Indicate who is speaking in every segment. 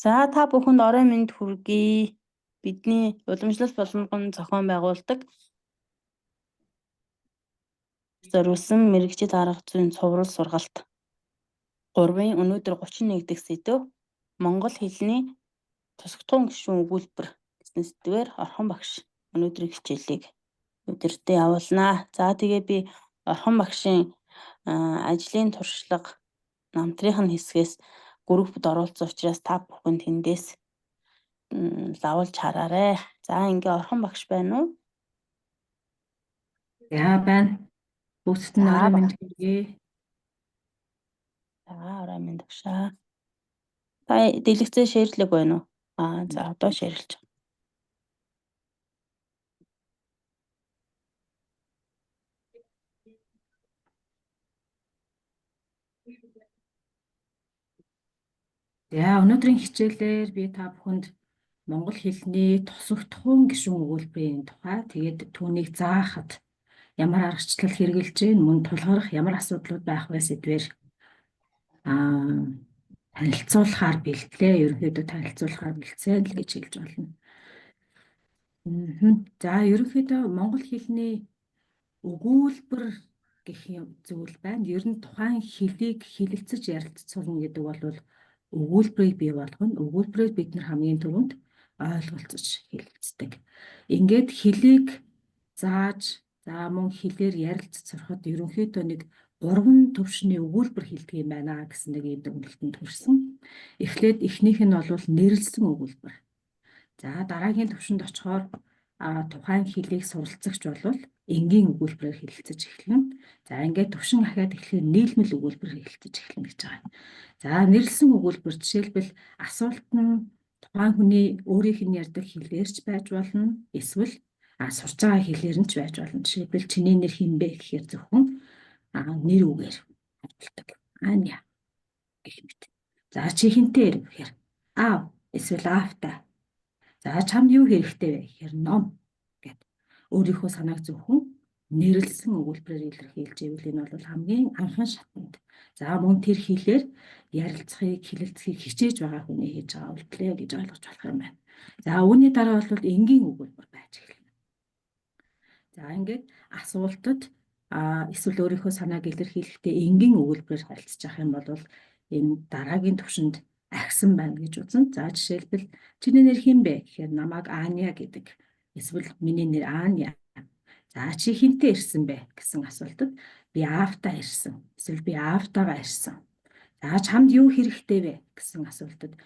Speaker 1: За та бүхэнд орой минь хүргэе. Бидний уламжлалт болгон зохион байгуулдаг зориулсан мэрэгчид арга зүйн цуврал сургалт 3-ын өнөөдөр 31 дахь сэдэв Монгол хэлний тусгатгуун гишүүн өгүүлбэр гэсэн сэдвээр Орхон багш өнөөдрийн хичээлийг өдөртөө явуулнаа. За тэгээ би Орхон багшийн ажлын туршлага намтрынхын хэсгээс группд оролцсон учраас та бүхэн тэндээс лавлж хараарай. За ингээ Орхон багш байна уу?
Speaker 2: За байна. Бүгд нь орой минь хүргэе.
Speaker 1: За орой минь багшаа. Та дэлгэцээ шеэрлэг байна уу? За одоо шеэрлж байгаа.
Speaker 2: За өнөөдрийн хичээлээр би та бүхэнд монгол хэлний тусгатгуун гишүүн өгүүлбэрийн тухай тэгээд түүнийг заахад ямар аргачлал хэрэгжилж гин мөн тулгарх ямар асуудлууд байх вэ сэдвээр танилцуулахаар бэлтлээ. Ерөнхийдөө танилцуулахаар бэлдсэн л гэж хэлж болно. За ерөнхийдөө монгол хэлний өгүүлбэр гэх юм зүйл байна. Ер нь тухайн хэлийг хэлэлцэж ярилцж сурна гэдэг бол өгүүлбэрийг бий болгоно. Өгүүлбэрийг бид нар хамгийн түрүүнд ойлголцож хэлэлцдэг. Ингээд хэлийг зааж мөн хэлээр ярилцж сурахад ерөнхийдөө нэг 3 төвшний өгүүлбэр хэлдэг юм байна гэсэн нэг юм дүгнэлтэнд хүрсэн. Эхлээд эхнийх нь бол нэрлсэн өгүүлбэр. За дараагийн төвшөнд очихоор тухайн хэлийг суралцагч бол энгийн өгүүлбэрээр хэлэлцэж эхэлнэ. За ингээд төвшин ахаад эхлэхээр нийлмэл өгүүлбэрээр хэлэлцэж эхэлнэ гэж байгаа юм. За нэрлсэн өгүүлбэр жишээлбэл асуулт нь тухайн хүний өөрийнх нь ярьдаг хэлээрч байж болно. Эсвэл сурч байгаа хэлээр нь ч байж болно. Жишээлбэл чиний нэр хэн бэ гэхээр зөвхөн нэр үгээр хариулдаг. Аня гэх мэт. За чи хэнтэй ирв гэхээр аав эсвэл аавтай. За чамд юу хэрэгтэй вэ гэхээр ном гэд өөрийнхөө санааг зөвхөн нэрлсэн өгүүлбэрээр илэрхийлж ивэл энэ бол хамгийн анхан шатанд. За мөн тэр хэлээр ярилцахыг, хэлэлцөхийг хичээж байгаа хүний хийж байгаа үйлдэлээ гэж ойлгож болох юм байна. За үүний дараа бол энгийн өгүүлбэр байж эхэлнэ. За ингээд асуултад эсвэл өөрийнхөө санааг илэрхийлэхдээ энгийн өгүүлбэрээр харилцаж явах юм бол энэ дараагийн төвшөнд агсан байна гэж үзнэ. За жишээлбэл чиний нэр хэн бэ гэхээр намайг Аня гэдэг. Эсвэл миний нэр Аня. За чи хэнтэй ирсэн бэ гэсэн асуултад би аавтаа ирсэн. Эсвэл би аавтайгаа ирсэн. За чамд юу хэрэгтэй вэ гэсэн асуултад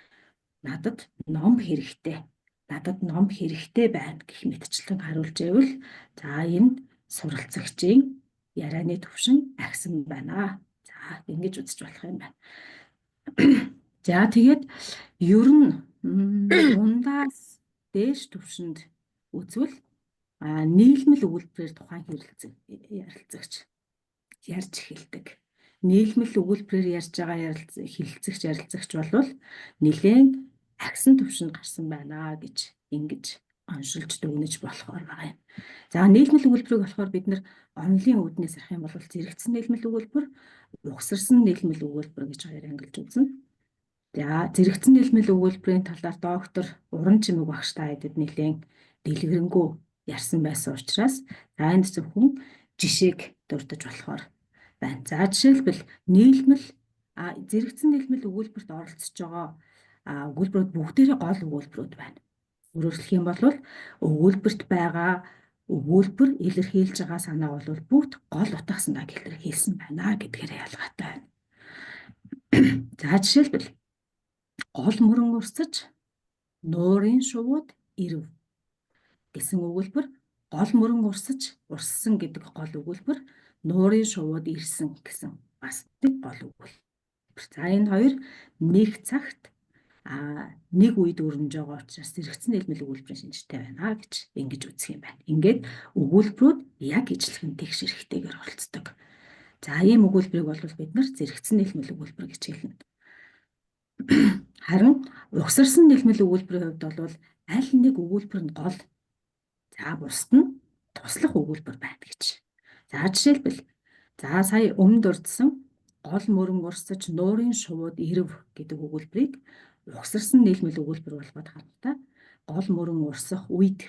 Speaker 2: надад ном хэрэгтэй. Надад ном хэрэгтэй байна гэх мэтчлэн хариулж ивэл за энэ суралцагчийн ярианы төвшин агсан байна. За ингэж үзэж болох юм байна. За тэгээд ер нь дундаас дээш төвшөнд үзвэл нийлмэл өгүүлбэрээр тухайн ярилцагч ярьж эхэлдэг. Нийлмэл өгүүлбэрээр ярьж байгаа ярилцагч бол нэлээд агсан төвшөнд гарсан байна гэж ингэж оншилж дүгнэж болохоор байгаа юм. За нийлмэл өгүүлбэрийг болохоор бид нар онлын үүднээс арах юм бол зэрэгцсэн нийлмэл өгүүлбэр, угсарсан нийлмэл өгүүлбэр гэж хоёр ангилж үзнэ. За зэрэгцсэн нийлмэл өгүүлбэрийн талаар доктор Уран Чимэг багш та хэдэд нэлээд дэлгэрэнгүй ярьсан байсан учраас энд зөвхөн жишээг дурдж болохоор байна. За жишээлбэл нийлмэл зэрэгцсэн нийлмэл өгүүлбэрт оролцож байгаа өгүүлбэрүүд бүгдээрээ гол өгүүлбэрүүд байна. Өөрөөр хэлэх юм бол өгүүлбэрт байгаа өгүүлбэр илэрхийлж байгаа санаа бол бүгд гол утга санааг илэрхийлсэн байна гэдгээр ялгаатай байна. За жишээлбэл гол мөрөн урсаж нуурын шувууд ирв гэсэн өгүүлбэр гол мөрөн урссан гэдэг гол өгүүлбэр нуурын шувууд ирсэн гэсэн бас нэг гол өгүүлбэр. За энэ хоёр нэг цагт нэг үед өрнөж байгаа учраас зэрэгцсэн нийлмэл өгүүлбэрийн шинжтэй байна гэж ингэж үзэх юм байна. Ингээд өгүүлбэрүүд яг ижилхэн тэгш эрхтэйгээр оролцдог. За ийм өгүүлбэрийг бол бид нар зэрэгцсэн нийлмэл өгүүлбэр гэж хэлнэ. Харин угсарсан нийлмэл өгүүлбэрийн хувьд бол аль нэг өгүүлбэр нь гол, за бусд нь туслах өгүүлбэр байна гэж. За жишээлбэл сая өмнө дурдсан гол мөрөн урсаж нуурын шувууд ирэв гэдэг өгүүлбэрийг угсарсан нийлмэл өгүүлбэр болгоод харна та. Гол мөрөн урсах үед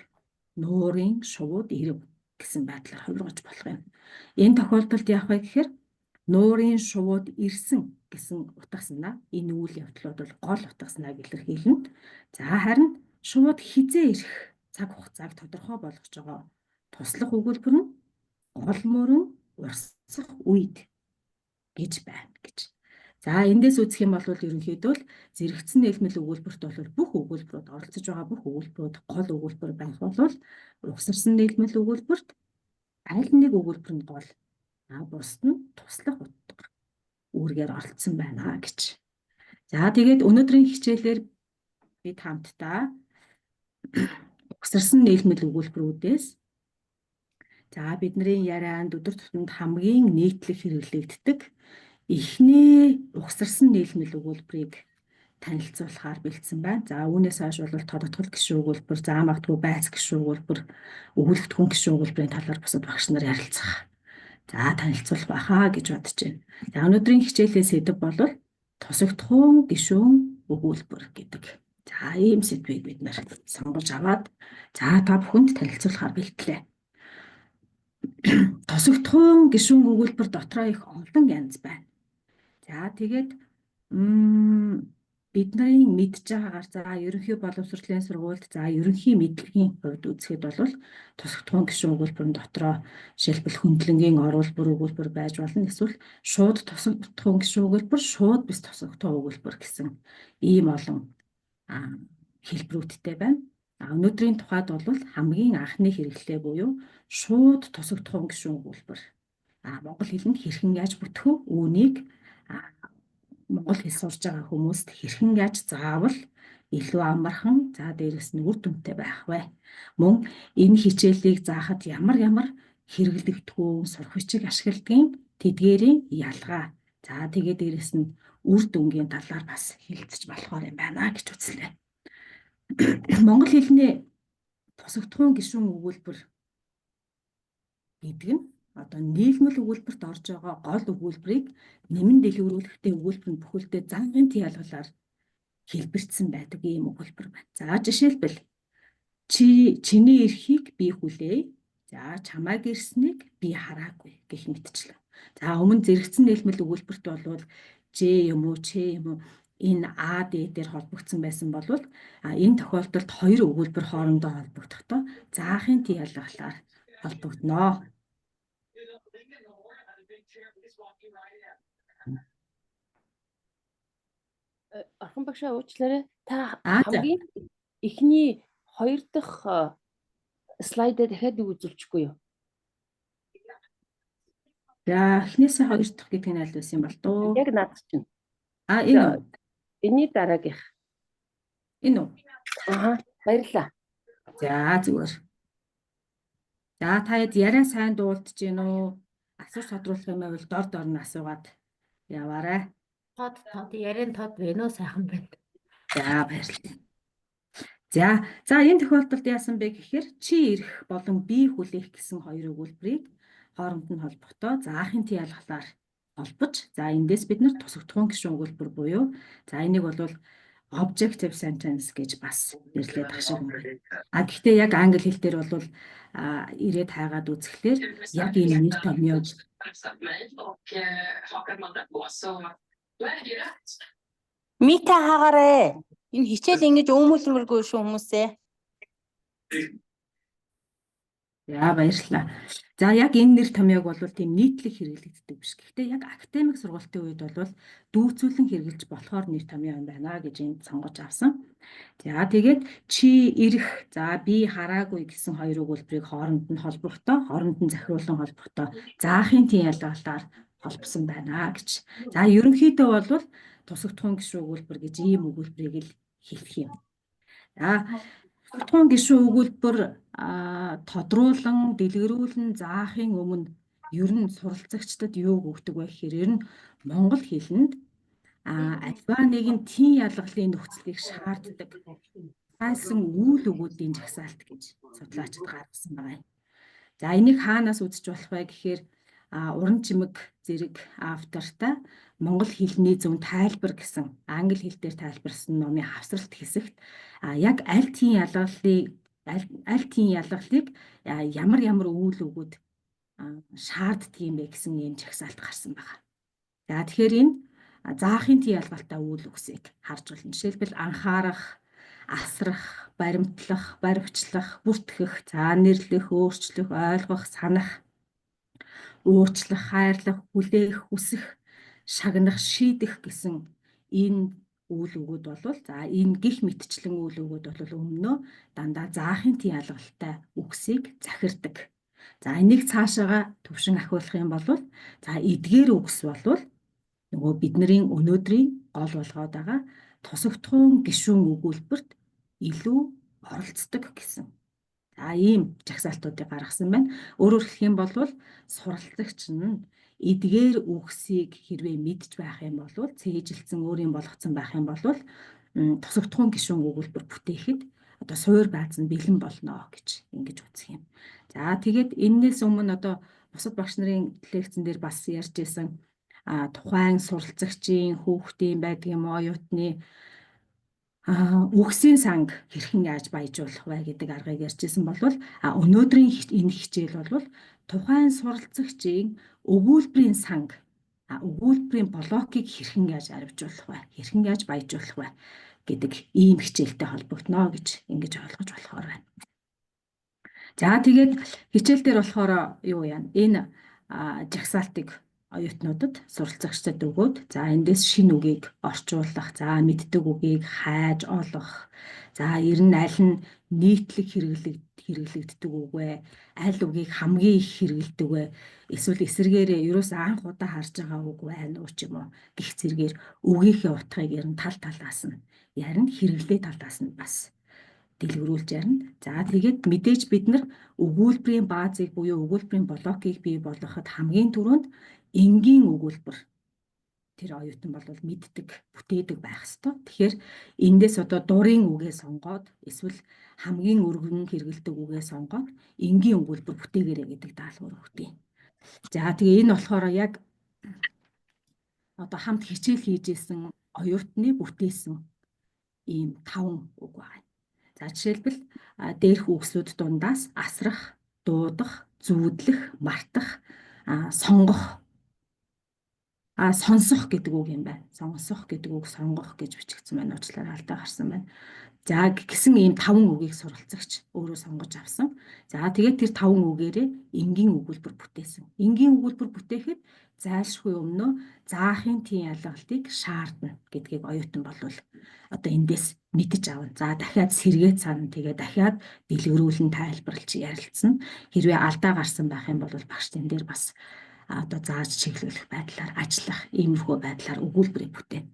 Speaker 2: нуурын шувууд ирэв гэсэн байдлаар хувиргаж болох юм. Энэ тохиолдолд яах вэ гэхээр нуурын шувууд ирсэн гэсэн утгаснаа энэ үйл явдлууд бол гол утгаснаа илэрхийлнэ. За харин шувууд хизээ ирэх цаг хугацааг тодорхой болгож байгаа туслах өгүүлбэр нь гол мөрөн урсах үед гэж байна гэж. За эндээс үзэх юм бол ерөнхийдөө зэрэгцэн нийлмэл өгүүлбэрт бол бүх өгүүлбэрүүд оролцож байгаа бүх өгүүлбэрүүд гол өгүүлбэр байх бол угсарсан нийлмэл өгүүлбэрт аль нэг өгүүлбэр нь гол, бусд нь туслах утга үүргээр оролцсон байна гэж. За тэгээд өнөөдрийн хичээлээр бид хамтдаа угсарсан нийлмэл өгүүлбэрүүдээс бидний ярианд өдөр тутамд хамгийн нийтлэг хэрэглэгддэг эхний угсарсан нийлмэл өгүүлбэрийг танилцуулахаар бэлдсэн байна. За үүнээс хойш бол тодотгол гишүүн өгүүлбэр, магадгүй байц гишүүн өгүүлбэр, өгүүлбэртгүн гишүүн өгүүлбэрийн талаар бусад багш нар ярилцах. За танилцуулах байхаа гэж бодож байна. За өнөөдрийн хичээлийн сэдэв бол тусагдхуун гишүүн өгүүлбэр гэдэг. За ийм сэдвийг бид нэр сонгож аваад та бүхэнд танилцуулахаар бэлтлээ. Тусагдхуун гишүүн өгүүлбэр дотроо их олон янз байна. За тэгээд бидний мэдж байгаагаар ерөнхий боловсролын сургуульд ерөнхий мэдлэгийн хувьд үзэхэд бол тусагдхуун гишүүн өгүүлбэр дотроо жишээлбэл хөндлөнгийн оруулбар өгүүлбэр байж болно. Эсвэл шууд тусагдхуун гишүүн өгүүлбэр, шууд бис тусагдхуун өгүүлбэр гэсэн ийм олон хэлбэрүүдтэй байна. Өнөөдрийн тухайд бол хамгийн анхны хэрэглээ буюу шууд тусагдхуун гишүүн өгүүлбэр. Монгол хэлэнд хэрхэн яаж бүтэх вэ? Үүнийг Монгол хэл сурж байгаа хүмүүст хэрхэн яаж заавал илүү амархан, дээрэс нь үр дүнтэй байх вэ? Мөн энэ хичээлийг заахад ямар хэрэглэгдэх үү, сурах бичиг ашигладгийн тэдгээрийн ялгаа. Тэгээд дээрэс нь үр дүнгийн талаар бас хэлцэж болохоор юм байна гэж үзлээ. Монгол хэлний тусагдхуун гишүүн өгүүлбэр гэдэг нь нийлмэл өгүүлбэрт орж байгаа гол өгүүлбэрийг нэмэн дэлгэрүүлэхдээ өгүүлбэр нь бүхэлдээ зангийн ялгалаар хэлбэрсэн байдаг ийм өгүүлбэр байна. Жишээлбэл чиний эрхийг би хүлээе. Чамайг ирснийг би хараагүй гэх мэтчлэн. Өмнө зэрэгцэн нийлмэл өгүүлбэрт бол Ж юм уу, Ч юм уу энэ А, Д дээр холбогдсон байсан бол энэ тохиолдолд хоёр өгүүлбэр хоорондоо холбогдохдоо заахын ялгалаар холбогдно.
Speaker 3: Орхон багшаа уучлаарай. Та хамгийн эхний хоёр дахь слайдаа дахиад үзүүлчихгүй юу?
Speaker 2: Эхнээсээ хоёр дахь гэдэг нь аль байсан юм бол доо?
Speaker 3: Яг наад чинь.
Speaker 2: Энэ.
Speaker 3: Энийний дараагийнх.
Speaker 2: Энэ үү?
Speaker 3: Баярлалаа.
Speaker 2: Зүгээр. Та яриа сайн дуулдаж гин үү? Асууж тодруулах юм байвал дор нь асуугаад яваарай.
Speaker 4: Яриан тод байна уу? Сайхан байна.
Speaker 2: Баярлалаа. Энэ тохиолдолд яасан бэ гэхээр чи ирэх болон би хүлээх гэсэн хоёр өгүүлбэрийг хооронд нь холбохдоо заахын ялгалаар холбож, эндээс бид нар тусагдхуун гишүүн өгүүлбэр буюу энийг бол objective sentence гэж бас нэрлэдэг шиг байна. Гэхдээ яг англи хэл дээр бол ирээд хайгаад үзэхлээр яг энэ нэр томьёог
Speaker 1: Мика хаагаарэ. Энэ хичээл ингэж өөмөлмөргүй шүү хүмүүсээ.
Speaker 2: Баярлалаа. Яг энэ нэр томьёог бол тийм нийтлэг хэрэглэгддэг биш. Гэхдээ яг академик сургалтын үед бол дүүцүүлэн хэрэгжилж болохоор нэр томьёо юм байна гэж энд сонгож авсан. Тэгээд чи ирэх, би хараагүй гэсэн хоёр өгүүлбэрийг хооронд нь холбохдоо, хооронд нь захируулан холбохдоо заахын ялгалаар холбосон байна гэж. Ерөнхийдөө бол тусагдхуун гишүүн өгүүлбэр гэж ийм өгүүлбэрийг л хэлэх юм. Тусагдхуун гишүүн өгүүлбэр тодруулан, дэлгэрүүлэн заахын өмнө ер нь суралцагчдад юу өгдөг вэ гэхээр ер нь монгол хэлэнд альва нэгэн тийн ялгалын нөхцөлийг шаарддаг хайсан үйл өгүүдийн жагсаалт гэж судлаачид гаргасан байна. Энийг хаанаас үзэж болох вэ гэхээр уран чимэг зэрэг автортай Монгол хэлний зөв тайлбар гэсэн англи хэл дээр тайлбарсан номын хавсралт хэсэгт яг аль тийм ялгалыг ямар ямар үйл өгөөд шаарддаг юм бэ гэсэн ийм жагсаалт гарсан байна. За тэгэхээр энэ заахын тийм ялгалтай үйл үгсийг харж болно. Жишээлбэл анхаарах, асрах, баримтлах, баривчлах, бүртгэх, нэрлэх, өөрчлөх, ойлгох, санах, уучлах, хайрлах, хүлээх, хүсэх, шагнах, шийдэх гэсэн энэ үйл өгөөд болвол энэ гих мэтчлэн үйл өгөөд бол өмнөө дандаа заахын тийм ялгалтай үгсийг захирдаг. Энийг цаашаага төвшин ахиулах юм бол эдгээр үгс болвол нөгөө бидний өнөөдрийн гол болгоод байгаа тусагтхуун гишүүн өгүүлбэрт илүү оролцдог гэсэн. Ийм жагсаалтуудыг гаргасан байна. Өөрөөр хэлэх юм бол суралцагч нь эдгээр үгсийг хэрвээ мэдж байх юм бол цээжилсэн өөрийн болгоцсон байх юм бол тусагтхуун гишүүн өгүүлбэр бүтээхэд одоо суур бааз нь бэлэн болно гэж ингэж үзэх юм. Тэгээд энэс өмнө одоо бусад багш нарын лекцэн дээр бас ярьж байсан тухайн суралцагчийн хүүхдийн байдаг юм уу оюутны үгсийн санг хэрхэн яаж баяжуулах вэ гэдэг аргыг ярьжсэн болвол өнөөдрийн энэ хичээл бол тухайн суралцагчийн өгүүлбэрийн санг өгүүлбэрийн блокийг хэрхэн яаж арвижуулах вэ хэрхэн яаж баяжуулах вэ гэдэг ийм хичээлтэй холбогдно гэж ингэж ойлгож болохоор байна. Тэгээд хичээл дээр болохоор юу яана энэ жагсаалтыг оюутнуудад суралцагчдад өгөөд эндээс шинэ үгийг орчуулах, мэддэг үгийг хайж олох, ер нь аль нь нийтлэг хэрэглэгддэг үг вэ? Аль үгийг хамгийн их хэрэглэдэг вэ? Эсвэл эсвэргээрээ ерөөс анх удаа харж байгаа үг байна уу ч юм уу? Гэх зэргээр үгийнхээ утгыг ер нь тал талаас нь ярин хэрэглээ талаас нь бас дэлгэрүүлж ярина. Тэгээд мэдээж бид нар өгүүлбэрийн баазыг буюу өгүүлбэрийн блокийг бий болгоход хамгийн түрүүнд энгийн өгүүлбэр тэр оюутан бол мэддэг, бүтээдэг байх ёстой. Тэгэхээр эндээс одоо дурын үгээ сонгоод эсвэл хамгийн өргөн хэрэгэлдэг үгээ сонгоод энгийн өгүүлбэр бүтээгээрэй гэдэг даалгавар өгдөг. Тэгээ энэ болохоор яг одоо хамт хичээл хийж исэн оюутны бүтээсэн ийм 5 үг байна. Жишээлбэл дээрх үгсүүд дундаас асрах, дуудах, зүүдлэх, мартах, сонгох, сонсох гэдэг үг юм байна. Сонсох гэдэг үг сонгох гэж бичигдсэн байна. Уучлаарай алдаа гарсан байна. Гэсэн ийм 5 үгийг суралцагч өөрөө сонгож авсан. Тэгээд тэр 5 үгээрээ энгийн өгүүлбэр бүтээсэн. Энгийн өгүүлбэр бүтээхэд зайлшгүй өмнөө заахын тийм ялгалтыг шаардна гэдгийг оюутан болвол одоо эндээс мэдэж авна. Дахиад сэргээд сана тэгээд дахиад дэлгэрүүлэн тайлбарлаж ярилцсан. Хэрвээ алдаа гарсан байх юм бол багш тэн дээр бас одоо зааж чиглүүлэх байдлаар ажиллах иймэрхүү байдлаар өгүүлбэрийг бүтээн.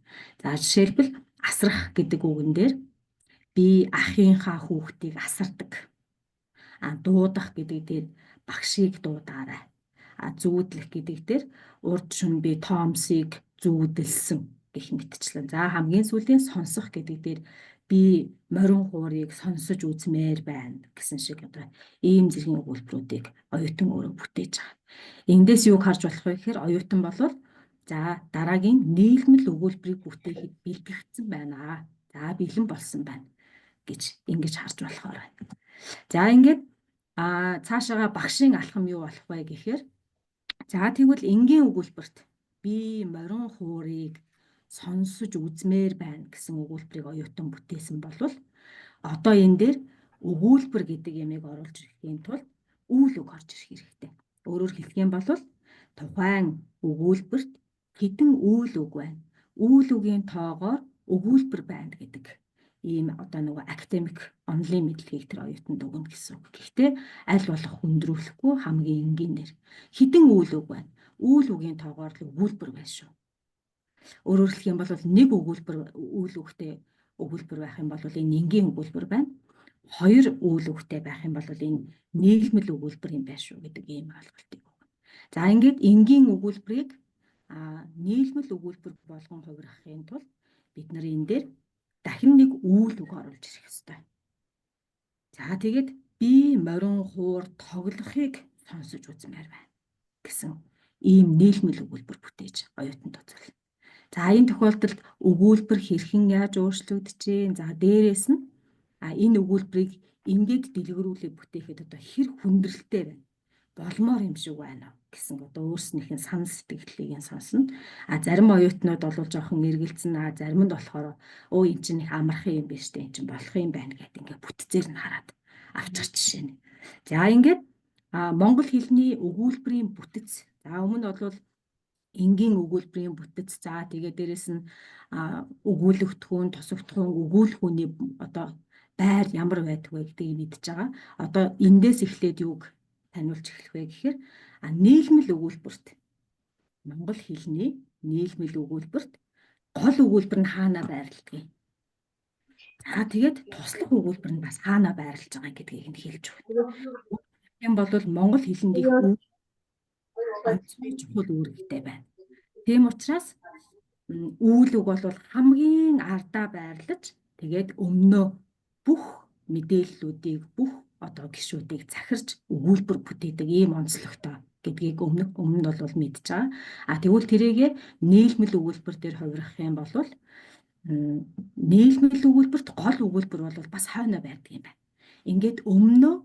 Speaker 2: Жишээлбэл асрах гэдэг үгэн дээр би ахынхаа хүүхдийг асардаг. Дуудах гэдэг дээр багшийг дуудаарай. Зүүдлэх гэдэг дээр урд шөнө би Томсыг зүүдэлсэн гэх мэтчлэн. Хамгийн сүүлийн сонсох гэдэг дээр би морин хуурыг сонсож үзмээр байна гэсэн шиг одоо ийм зэргийн өгүүлбэрүүдийг оюутан өөрөө бүтээж байгаа. Эндээс юг харж болох вэ гэхээр оюутан болвол дараагийн нийлмэл өгүүлбэрийг бүтээхэд бэлтгэгдсэн байна. Бэлэн болсон байна гэж ингэж харж болохоор байна. Ингээд цаашаага багшийн алхам юу болох вэ гэхээр тэгвэл энгийн өгүүлбэрт би морин хуурыг сонсож үзмээр байна гэсэн өгүүлбэрийг оюутан бүтээсэн болвол одоо энэ дээр өгүүлбэр гэдэг ямиг оруулж ирэхийн тулд үйл үг орж ирэх хэрэгтэй. Өөрөөр хэлэх юм бол тухайн өгүүлбэрт хэдэн үйл үг байна. Үйл үгийн тоогоор өгүүлбэр байна гэдэг ийм одоо нөгөө академик онлын мэдлэгийг тэр оюутанд өгнө гэсэн үг. Гэхдээ аль болох хүндрүүлэхгүй хамгийн энгийнээр хэдэн үйл үг байна. Үйл үгийн тоогоор л өгүүлбэр байна шүү. Өөрөөр хэлэх юм бол нэг үйл үгтэй өгүүлбэр байх юм бол энэ энгийн өгүүлбэр байна. 2 үйл үгтэй байх юм бол энэ нийлмэл өгүүлбэр юм байна шүү гэдэг ийм ойлголтыг өгнө. Ингээд энгийн өгүүлбэрийг нийлмэл өгүүлбэр болгон хувиргахын тулд бид нар энэ дээр дахин нэг үйл үг оруулж ирэх ёстой. Тэгээд би морин хуур тоглохыг сонсож үзмээр байна гэсэн ийм нийлмэл өгүүлбэр бүтээж оюутанд үзүүлнэ. За энэ тохиолдолд өгүүлбэр хэрхэн яаж өөрчлөгдөж, за дээрээс нь энэ өгүүлбэрийг ингээд дэлгэрүүлээ бүтээхэд одоо хэр хүндрэлтэй байна. Болмоор юм шиг байна гэсэн одоо өөрснийхээ санал сэтгэлийг сонсно. Зарим оюутнууд бол жоохон эргэлзэн, зарим нь болохоор өө эн чинь их амархан юм биш үү, эн чинь болох юм байна гэдэг ингээд бүтцээр нь хараад авчих жишээ нь. За ингээд монгол хэлний өгүүлбэрийн бүтэц. За өмнө бол энгийн өгүүлбэрийн бүтэц. За тэгээ дээрэс нь өгүүлэгдэхүүн, тусагдахуун, өгүүлэх хүний одоо байр ямар байдг вэ гэдгийг мэдж байгаа. Одоо эндээс эхлээд юуг таниулж эхлэх вэ гэхээр нийлмэл өгүүлбэрт монгол хэлний нийлмэл өгүүлбэрт гол өгүүлбэр нь хаана байрлагдгийг. За тэгээд туслах өгүүлбэр нь бас хаана байрлаж байгаа гэдгийг нь хэлж өгнө. Тийм бол монгол хэлэнд их чухал үүрэгтэй байна. Тийм учраас үүл үг бол хамгийн ардаа байрлаж тэгээд өмнөө бүх мэдээллүүдийг бүх одоо гишүүдийг захирч өгүүлбэр бүтээдэг ийм онцлогтой гэдгийг өмнө нь бол мэдж байгаа. Тэгвэл тэрийгэ нийлмэл өгүүлбэр дээр хувирах юм бол нийлмэл өгүүлбэрт гол өгүүлбэр бол бас хойно байдаг юм байна. Ингээд өмнөө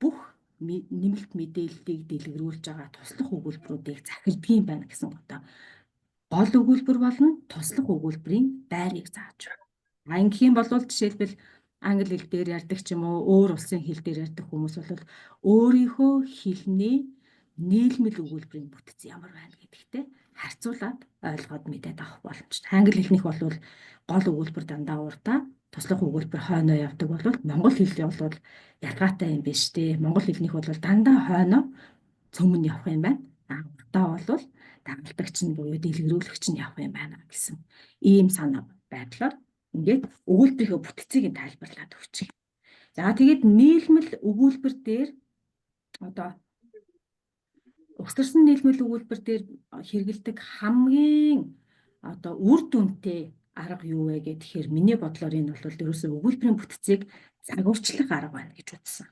Speaker 2: бүх нэмэлт мэдээллийг дэлгэрүүлж байгаа туслах өгүүлбэрүүдийг захирддаг юм байна гэсэн одоо гол өгүүлбэр болон туслах өгүүлбэрийн байрыг зааж байна. Ингэх юм бол жишээлбэл англи хэл дээр ярьдаг ч юм уу өөр улсын хэл дээр ярьдаг хүмүүс бол өөрийнхөө хэлний нийлмэл өгүүлбэрийн бүтэц ямар байна гэдэгтэй харьцуулаад ойлгоод мэдээд авах боломжтой. Англи хэлнийх бол гол өгүүлбэр дандаа урдаа, туслах өгүүлбэр хойноо явдаг бол монгол хэлний бол ялгаатай юм биш үү? Монгол хэлнийх бол дандаа хойноо цөмөн явах юм байна. Урдаа бол дагалдагч нь буюу дэлгэрүүлэгч нь явах юм байна гэсэн ийм санаа байдлаар ингээд өгүүлбэрийнхээ бүтцийг тайлбарлаад өгч. За тэгээд нийлмэл өгүүлбэр дээр одоо угсарсан нийлмэл өгүүлбэр дээр хэрэгэлдэг хамгийн одоо үр дүнтэй арга юу вэ гэхээр миний бодлоор энэ бол ерөөсөө өгүүлбэрийн бүтцийг загварчлах арга байна гэж үзсэн.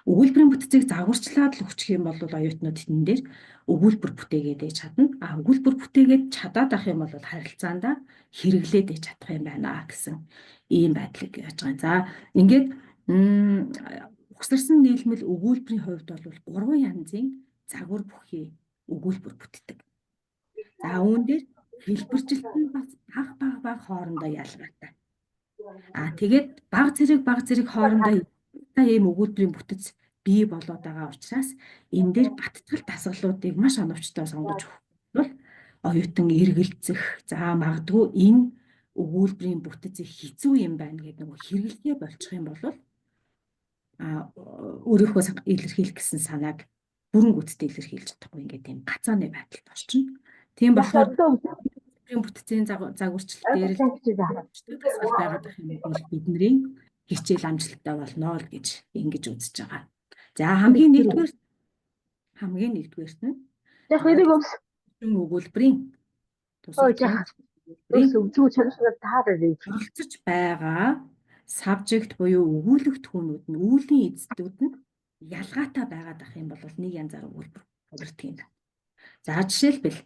Speaker 2: Өгүүлбэрийн бүтцийг загварчлаад л өгчих юм бол оюутнууд энэ дээр өгүүлбэр бүтээгээд ээж чадна. Өгүүлбэр бүтээгээд чадаад ах юм бол харилцаанда хэрэглээд ээж чадах юм байна гэсэн ийм байдлыг яаж байгаа. За ингээд угсарсан нийлмэл өгүүлбэрийн хувьд бол 3 янзын загвар бүхий өгүүлбэр бүтдэг. За үүн дээр хэлбэржилт нь бас баг хоорондоо ялгаатай. Тэгээд баг зэрэг хоорондоо ийм өгүүлбэрийн бүтэц бий болоод байгаа учраас энэ дээр баттгал дасгалуудыг маш оновчтой сонгож өгөх бол оюутан эргэлзэх, за магадгүй энэ өгүүлбэрийн бүтэц хэцүү юм байна гэдэг нөгөө хэрэглэгээ болчих юм бол өөрийнхөө илэрхийлэх гэсэн санааг бүрэн гүйцэд илэрхийлж чадахгүй ингээд тийм гацааны байдалд орчихно. Тийм болохоор өгүүлбэрийн бүтцийн загварчлал дээр л дасгал байгаад байх юм бол бидний хичээл амжилттай болно л гэж ингэж үзэж байгаа. За хамгийн нэгдүгээрт нь
Speaker 3: яг хэрэг ус
Speaker 2: өгүүлбэрийн оролцож байгаа сабжект буюу өгүүлэгдэхүүнүүд нь үүлийн эзэдүүд нь ялгаатай байгаад ах юм бол нэг янзаар өгүүлбэр хувирдаг юм. За жишээлбэл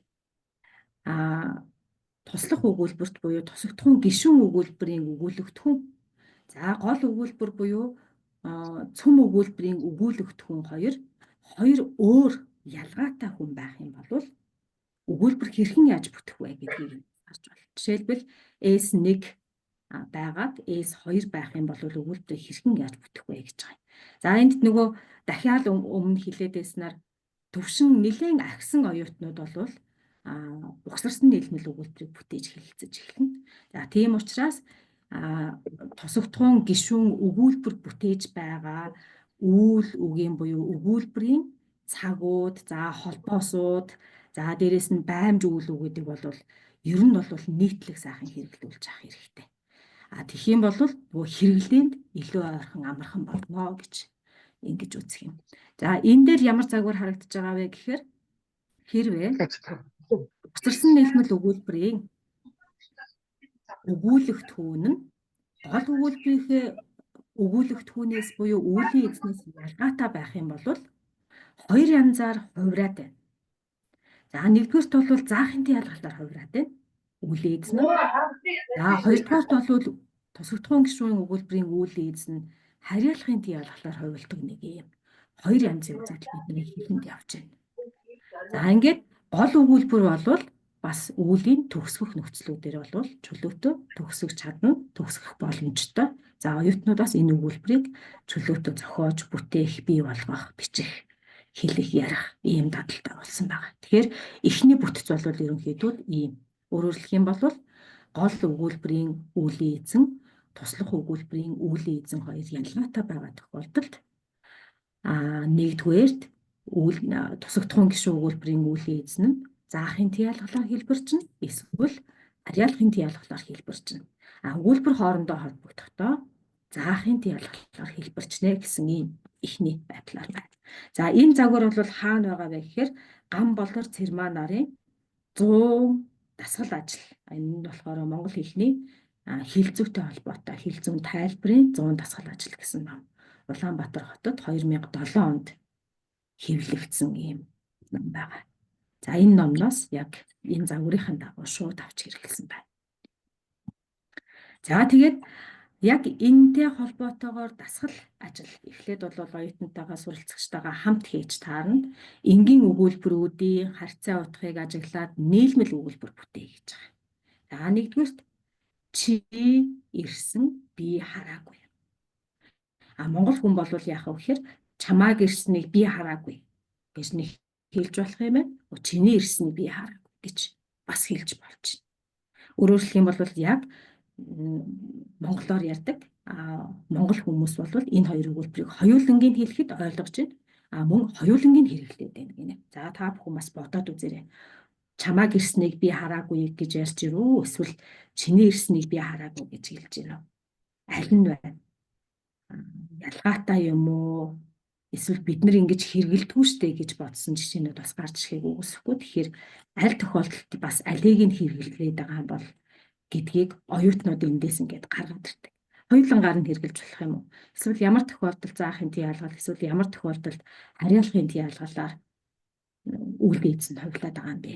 Speaker 2: туслах өгүүлбэрт буюу тусагдахуун гишүүн өгүүлбэрийн өгүүлэгдэхүүн. За гол өгүүлбэр буюу цөм өгүүлбэрийн өгүүлэгдэхүүн хоёр өөр ялгаатай хүн байх юм бол өгүүлбэр хэрхэн яаж бүтэх вэ гэдгийг харж байна. Жишээлбэл S1 байгаад S2 байх юм бол өгүүлбэрийг хэрхэн яаж бүтэх вэ гэж байгаа юм. За энд нөгөө дахиад өмнө хэлээд байснаар төвшин нэлээд агсан оюутнууд бол угсарсан нийлмэл өгүүлбэрийг бүтээж хэлэлцэж эхэлнэ. За тийм учраас тусагдахуун гишүүн өгүүлбэр бүтээж байгаа үйл үгийн буюу өгүүлбэрийн цагууд, за холбоосууд, за дээрэс нь баймж үйл үг гэдэг бол ер нь бол нийтлэг сайхан хэрэглүүлж авах хэрэгтэй. Тэгэх юм бол нөгөө хэрэглээнд илүү ойрхон амархан болно гэж ингэж үзэх юм. За энэ дээр ямар загвар харагдаж байгаа вэ гэхээр хэрвээ угсарсан нийлмэл өгүүлбэрийн өгүүлэгдэхүүн нь гол өгүүлбэрийнхээ өгүүлэгдэхүүнээс буюу үүлийн эзнээс ялгаатай байх юм бол хоёр янзаар хувираад байна. За нэгдүгээрт бол заахын тий ялгалтаар хувираад байна. Үйл эзэн нь. За хоёрдугаарт бол тусагдхуун гишүүн өгүүлбэрийн үйл эзэн нь харьяалахын тий ялгалтаар хувилдаг нэг юм. Хоёр янзын үзэгдэл бидний хэлэнд явж байна. За ингээд гол өгүүлбэр бол бас үүлийн төгсгөх нөхцлүүдээр бол чөлөөтөө төгсгөх чадна, төгсгөх боломжтой. За оюутнуудаас энэ өгүүлбэрийг чөлөөтөө зохиож, бүтээх, бий болгох, бичих, хэлэх, ярих ийм дадалтай болсон байна. Тэгэхээр эхний бүтэц бол ерөнхийдөө ийм. Өөрөөр хэлэх юм бол гол өгүүлбэрийн үлийн эзэн, туслах өгүүлбэрийн үлийн эзэн хоёр ялгаатай байгаа тохиолдолд нэгдүгээрт тусагдхуун гишүүн өгүүлбэрийн үлийн эзэн нь заахын тий ялгалаар хэлбэрчнэ, эсвэл харьяалахын тий ялгалаар хэлбэрчнэ. Өгүүлбэр хоорондоо холбогдохдоо заахын тий ялгалаар хэлбэрчнэ гэсэн ийм эхний байдлаар байна. За энэ загвар бол хаана байгаа вэ гэхээр Ган Болор Цэрмаа нарын 100 дасгал ажил. Энэ нь болохоор монгол хэлний хэл зүйтэй холбоотой хэл зүйн тайлбарын 100 дасгал ажил гэсэн ном. Улаанбаатар хотод 2007 онд хэвлэгдсэн ийм ном байгаа. За энэ номноос яг энэ загварын дагуу шууд авч хэрэглэсэн байна. За тэгээд яг энэтэй холбоотойгоор дасгал ажил эхлээд бол оюутнуудтайгаа суралцагчтайгаа хамт хийж таарна. Энгийн өгүүлбэрүүдийн харьцаа утгыг ажиглаад нийлмэл өгүүлбэр бүтээ гэж байгаа. За нэгдүгürt чи ирсэн би хараагүй. Монгол хүн бол яах вэ гэхээр чамааг ирснийг би хараагүй гэж нэг хэлж болох юм байна. Чиний ирснийг би хараагүй гэж бас хэлж болж байна. Өөрөөр хэлэх юм бол яг монголоор ярьдаг монгол хүмүүс бол энэ хоёр өгүүлбэрийг хоёулангийн хэлэхэд ойлгож байна. Мөн хоёулангийн хэрэглээд байна гинэ. За та бүхэн бас бодоод үзээрэй. Чамааг ирснийг би хараагүй гэж ярьж ирүү, эсвэл чиний ирснийг би хараагүй гэж хэлж ирүү. Аль нь байна? Ялгаатай юм уу? Эсвэл бид нар ингэж хэрэгэлдэггүй штэ гэж бодсон жишээнүүд бас гарч ирэхийг үгүйсэхгүй. Тэгэхээр аль тохиолдолд бас алийг нь хэрэглээд байгаа бол гэдгийг оюутнууд эндээс ингээд гаргад ирдэг. Хоёулангаар нь хэрэгжилж болох юм уу? Эсвэл ямар тохиолдолд заахын тий ялгал, эсвэл ямар тохиолдолд харьяалахын тий ялгалаар үйл эзэн хувилаад байгаа юм бэ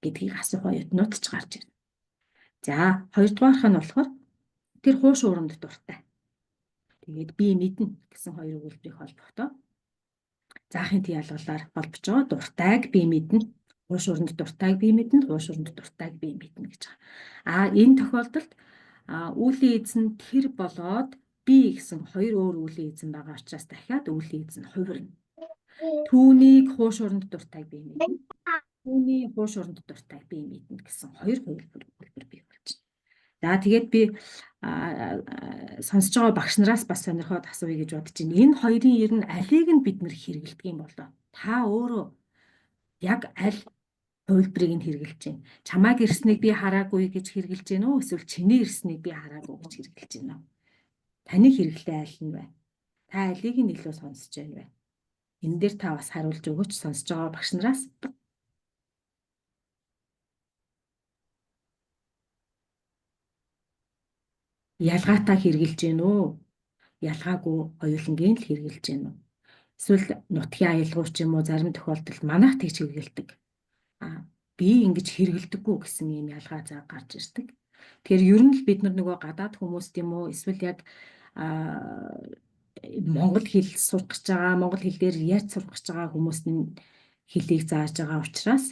Speaker 2: гэдгийг асуух оюутнууд ч гарч ирнэ. За хоёрдугаарх нь болохоор тэр хууш ууранд дуртай. Тэгээд би мэднэ гэсэн хоёр өгүүлбэрийг холбохдоо заахын тий ялгалаар холбож байгаа. Дуртайг би мэднэ. Хууш ууранд дуртайг би мэднэ. Хууш ууранд дуртайг би мэднэ гэж байгаа. Энэ тохиолдолд үлийн эзэн тэр болоод би гэсэн хоёр өөр үлийн эзэн байгаа учраас дахиад үлийн эзэн хувирна. Түүнийг хууш ууранд дуртайг би мэднэ. Түүний хууш ууранд дуртайг би мэднэ гэсэн хоёр өгүүлбэр бий болж байна. За тэгээд би сонсож байгаа багш нараас бас сонирхоод асууя гэж бодож байна. Энэ хоёрын ер нь алийг нь бид нэр хэрэгэлдэг юм болоо. Та өөрөө яг аль хувилбарыг нь хэрэгжилж байна? Чамааг ирснийг би хараагүй гэж хэрэгжилж байна уу? Эсвэл чиний ирснийг би хараагүй гэж хэрэгжилж байна уу? Таны хэрэглээ аль нь вэ? Та алийг нь илүү сонсож байна вэ? Энэ дээр та бас хариулж өгөөч сонсож байгаа багш нараас. Ялгаатай хэрэгжилж гин үү? Ялгаагүй хоёулангийн л хэрэгжилж гин үү? Эсвэл нутгийн аялгауч юм уу зарим тохиолдолд манайх тэгж хэрэгэлдэг. Би ингэж хэрэгэлдэггүй гэсэн юм ялгаа заа гарч ирдэг. Тэгэхээр ер нь л бид нар нөгөө гадаад хүмүүс тийм үү эсвэл яг монгол хэл сурах гэж байгаа, монгол хэл дээр яаж сурах гэж байгаа хүмүүст нь хэлийг зааж байгаа учраас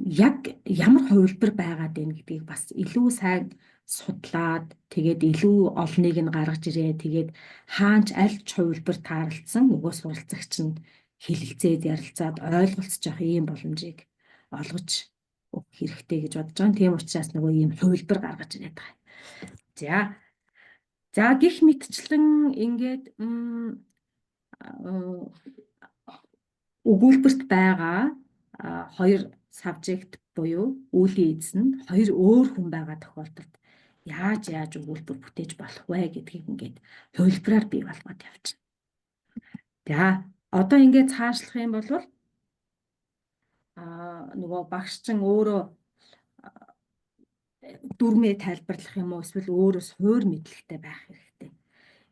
Speaker 2: яг ямар хувилбар байгаад байна гэдгийг бас илүү сайн судлаад тэгээд илүү олныг нь гаргаж ирээ. Тэгээд хаанч аль ч хувилбар таарлцсан нөгөө суралцагч нь хэлэлцээд ярилцаад ойлголцож явах ийм боломжийг олгож өгөх хэрэгтэй гэж бодож байгаа. Тийм учраас нөгөө ийм хувилбар гаргаж ирээд байгаа. За гих мэтчлэн ингээд өгүүлбэрт байгаа хоёр сабжект буюу үлийн эзэн нь хоёр өөр хүн байгаа тохиолдолд яаж өгүүлбэр бүтээж болох вэ гэдгийг ингээд хувилбараар бий болгоод явчихна. За одоо ингээд цаашлах юм бол нөгөө багшчин өөрөө дүрмээ тайлбарлах юм уу эсвэл өөрөөс хуур мэдлэгтэй байх хэрэгтэй.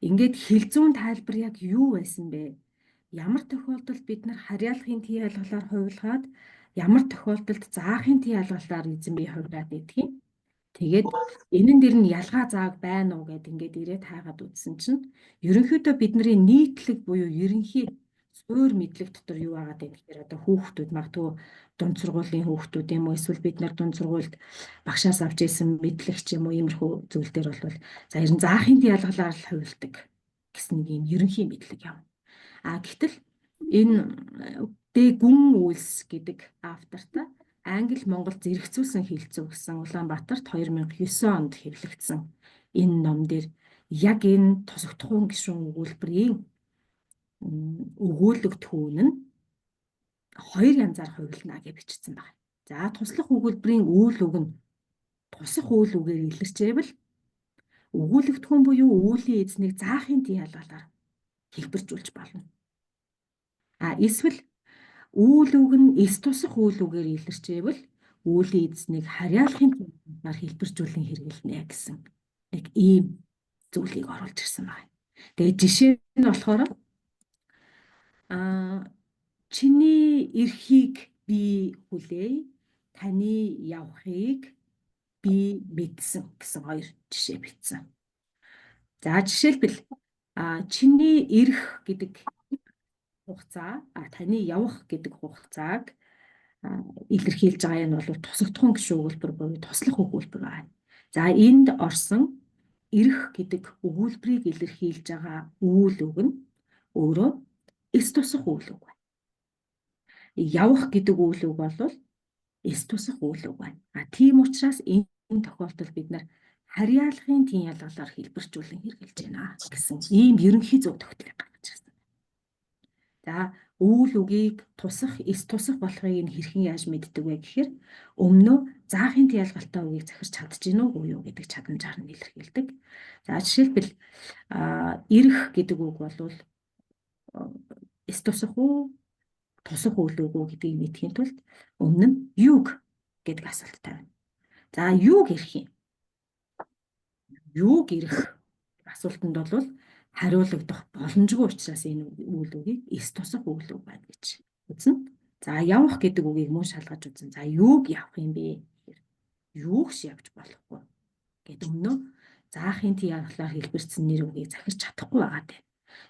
Speaker 2: Ингээд хэл зүүн тайлбар яг юу байсан бэ? Ямар тохиолдолд бид нар харьяалахын тий ялгалаар хувилгаад ямар тохиолдолд заахын тий ялгалаар эзэн бие хувираад идэх юм. Тэгээд энэн дээр нь ялгаа зааг байна уу гэд ингээд ирээд хайгаад үзсэн чинь ерөнхийдөө бидний нийтлэг буюу ерөнхий суур мэдлэг дотор юу байгаа гэхээр одоо хүүхдүүд магадгүй дунд сургуулийн хүүхдүүд юм уу эсвэл бид нар дунд сургуульд багшаас авч ирсэн мэдлэг ч юм уу иймэрхүү зүйл дээр бол за ер нь заахын тий ялгалаар л хувилдаг гэсэн нэг юм ерөнхий мэдлэг юм. Гэтэл энэ гүн үйлс гэдэг автортай Англи Монгол зэрэгцүүлсэн хэлцүү гэсэн Улаанбаатарт 2009 онд хэвлэгдсэн энэ ном дээр яг энэ тосогдохуун гишүүн өгүүлбэрийн өгүүлэг түүн нь хоёр янзаар хувилна гэж бичсэн байна. За туслах өгүүлбэрийн үйл үг нь тусах үйл үгээр илэрчээвэл өгүүлэгдэхүүн буюу үүлийн эзнийг заахын тий ялгалаар хэлбэржүүлж болно. Эсвэл үйл үг нь эс тусах үйл үгээр илэрчээвэл үүлийн эзнийг харьяалахын тулд хэлбэржүүлэн хэрэглэнэ гэсэн нэг ийм зүйлийг оруулж ирсэн байна. Тэгээд жишээ нь болохоор чиний эрхийг би хүлээе, таны явахыг би мэдсэн гэсэн хоёр жишээ бичсэн. За жишээлбэл чиний эрх гэдэг хугацаа, таны явах гэдэг хугацааг илэрхийлж байгаа нь бол тусагдхуун гишүүн өгүүлбэр буюу туслах өгүүлбэр байна. За энд орсон эрх гэдэг өгүүлбэрийг илэрхийлж байгаа үйл үг нь өөрөө эс тусах үйл үг байна. Явах гэдэг үйл үг бол эс тусах үйл үг байна. Тийм учраас энэ тохиолдолд бид нар харьяалахын тий ялгалаар хэлбэржүүлэн хэрэгжилж байна гэсэн ийм ерөнхий зөв тогтолцоог гаргаж ирсэн. За үйл үгийг тусах, эс тусах болохыг нь хэрхэн яаж мэддэг вэ гэхээр өмнөө заахын тий ялгалтай үгийг захирч чадж гин үгүй юу гэдэг чадамжаар нь илэрхийлдэг. За жишээлбэл эрх гэдэг үг бол эс тусах уу, тусах үйл үг үү гэдгийг мэдхийн тулд өмнө нь юг гэдэг асуулт тавина. За юг ирэх юм? Юг ирэх асуултанд бол хариулагдах боломжгүй учраас энэ үйл үгийг эс тусах үйл үг байна гэж үзнэ. За явах гэдэг үгийг мөн шалгаж үзнэ. За юг явах юм бэ гэхээр юугш явж болохгүй гэдэг өмнөө заахын тий ялгалаар хэлбэрсэн нэр үгийг захирч чадахгүй байгаа дээ.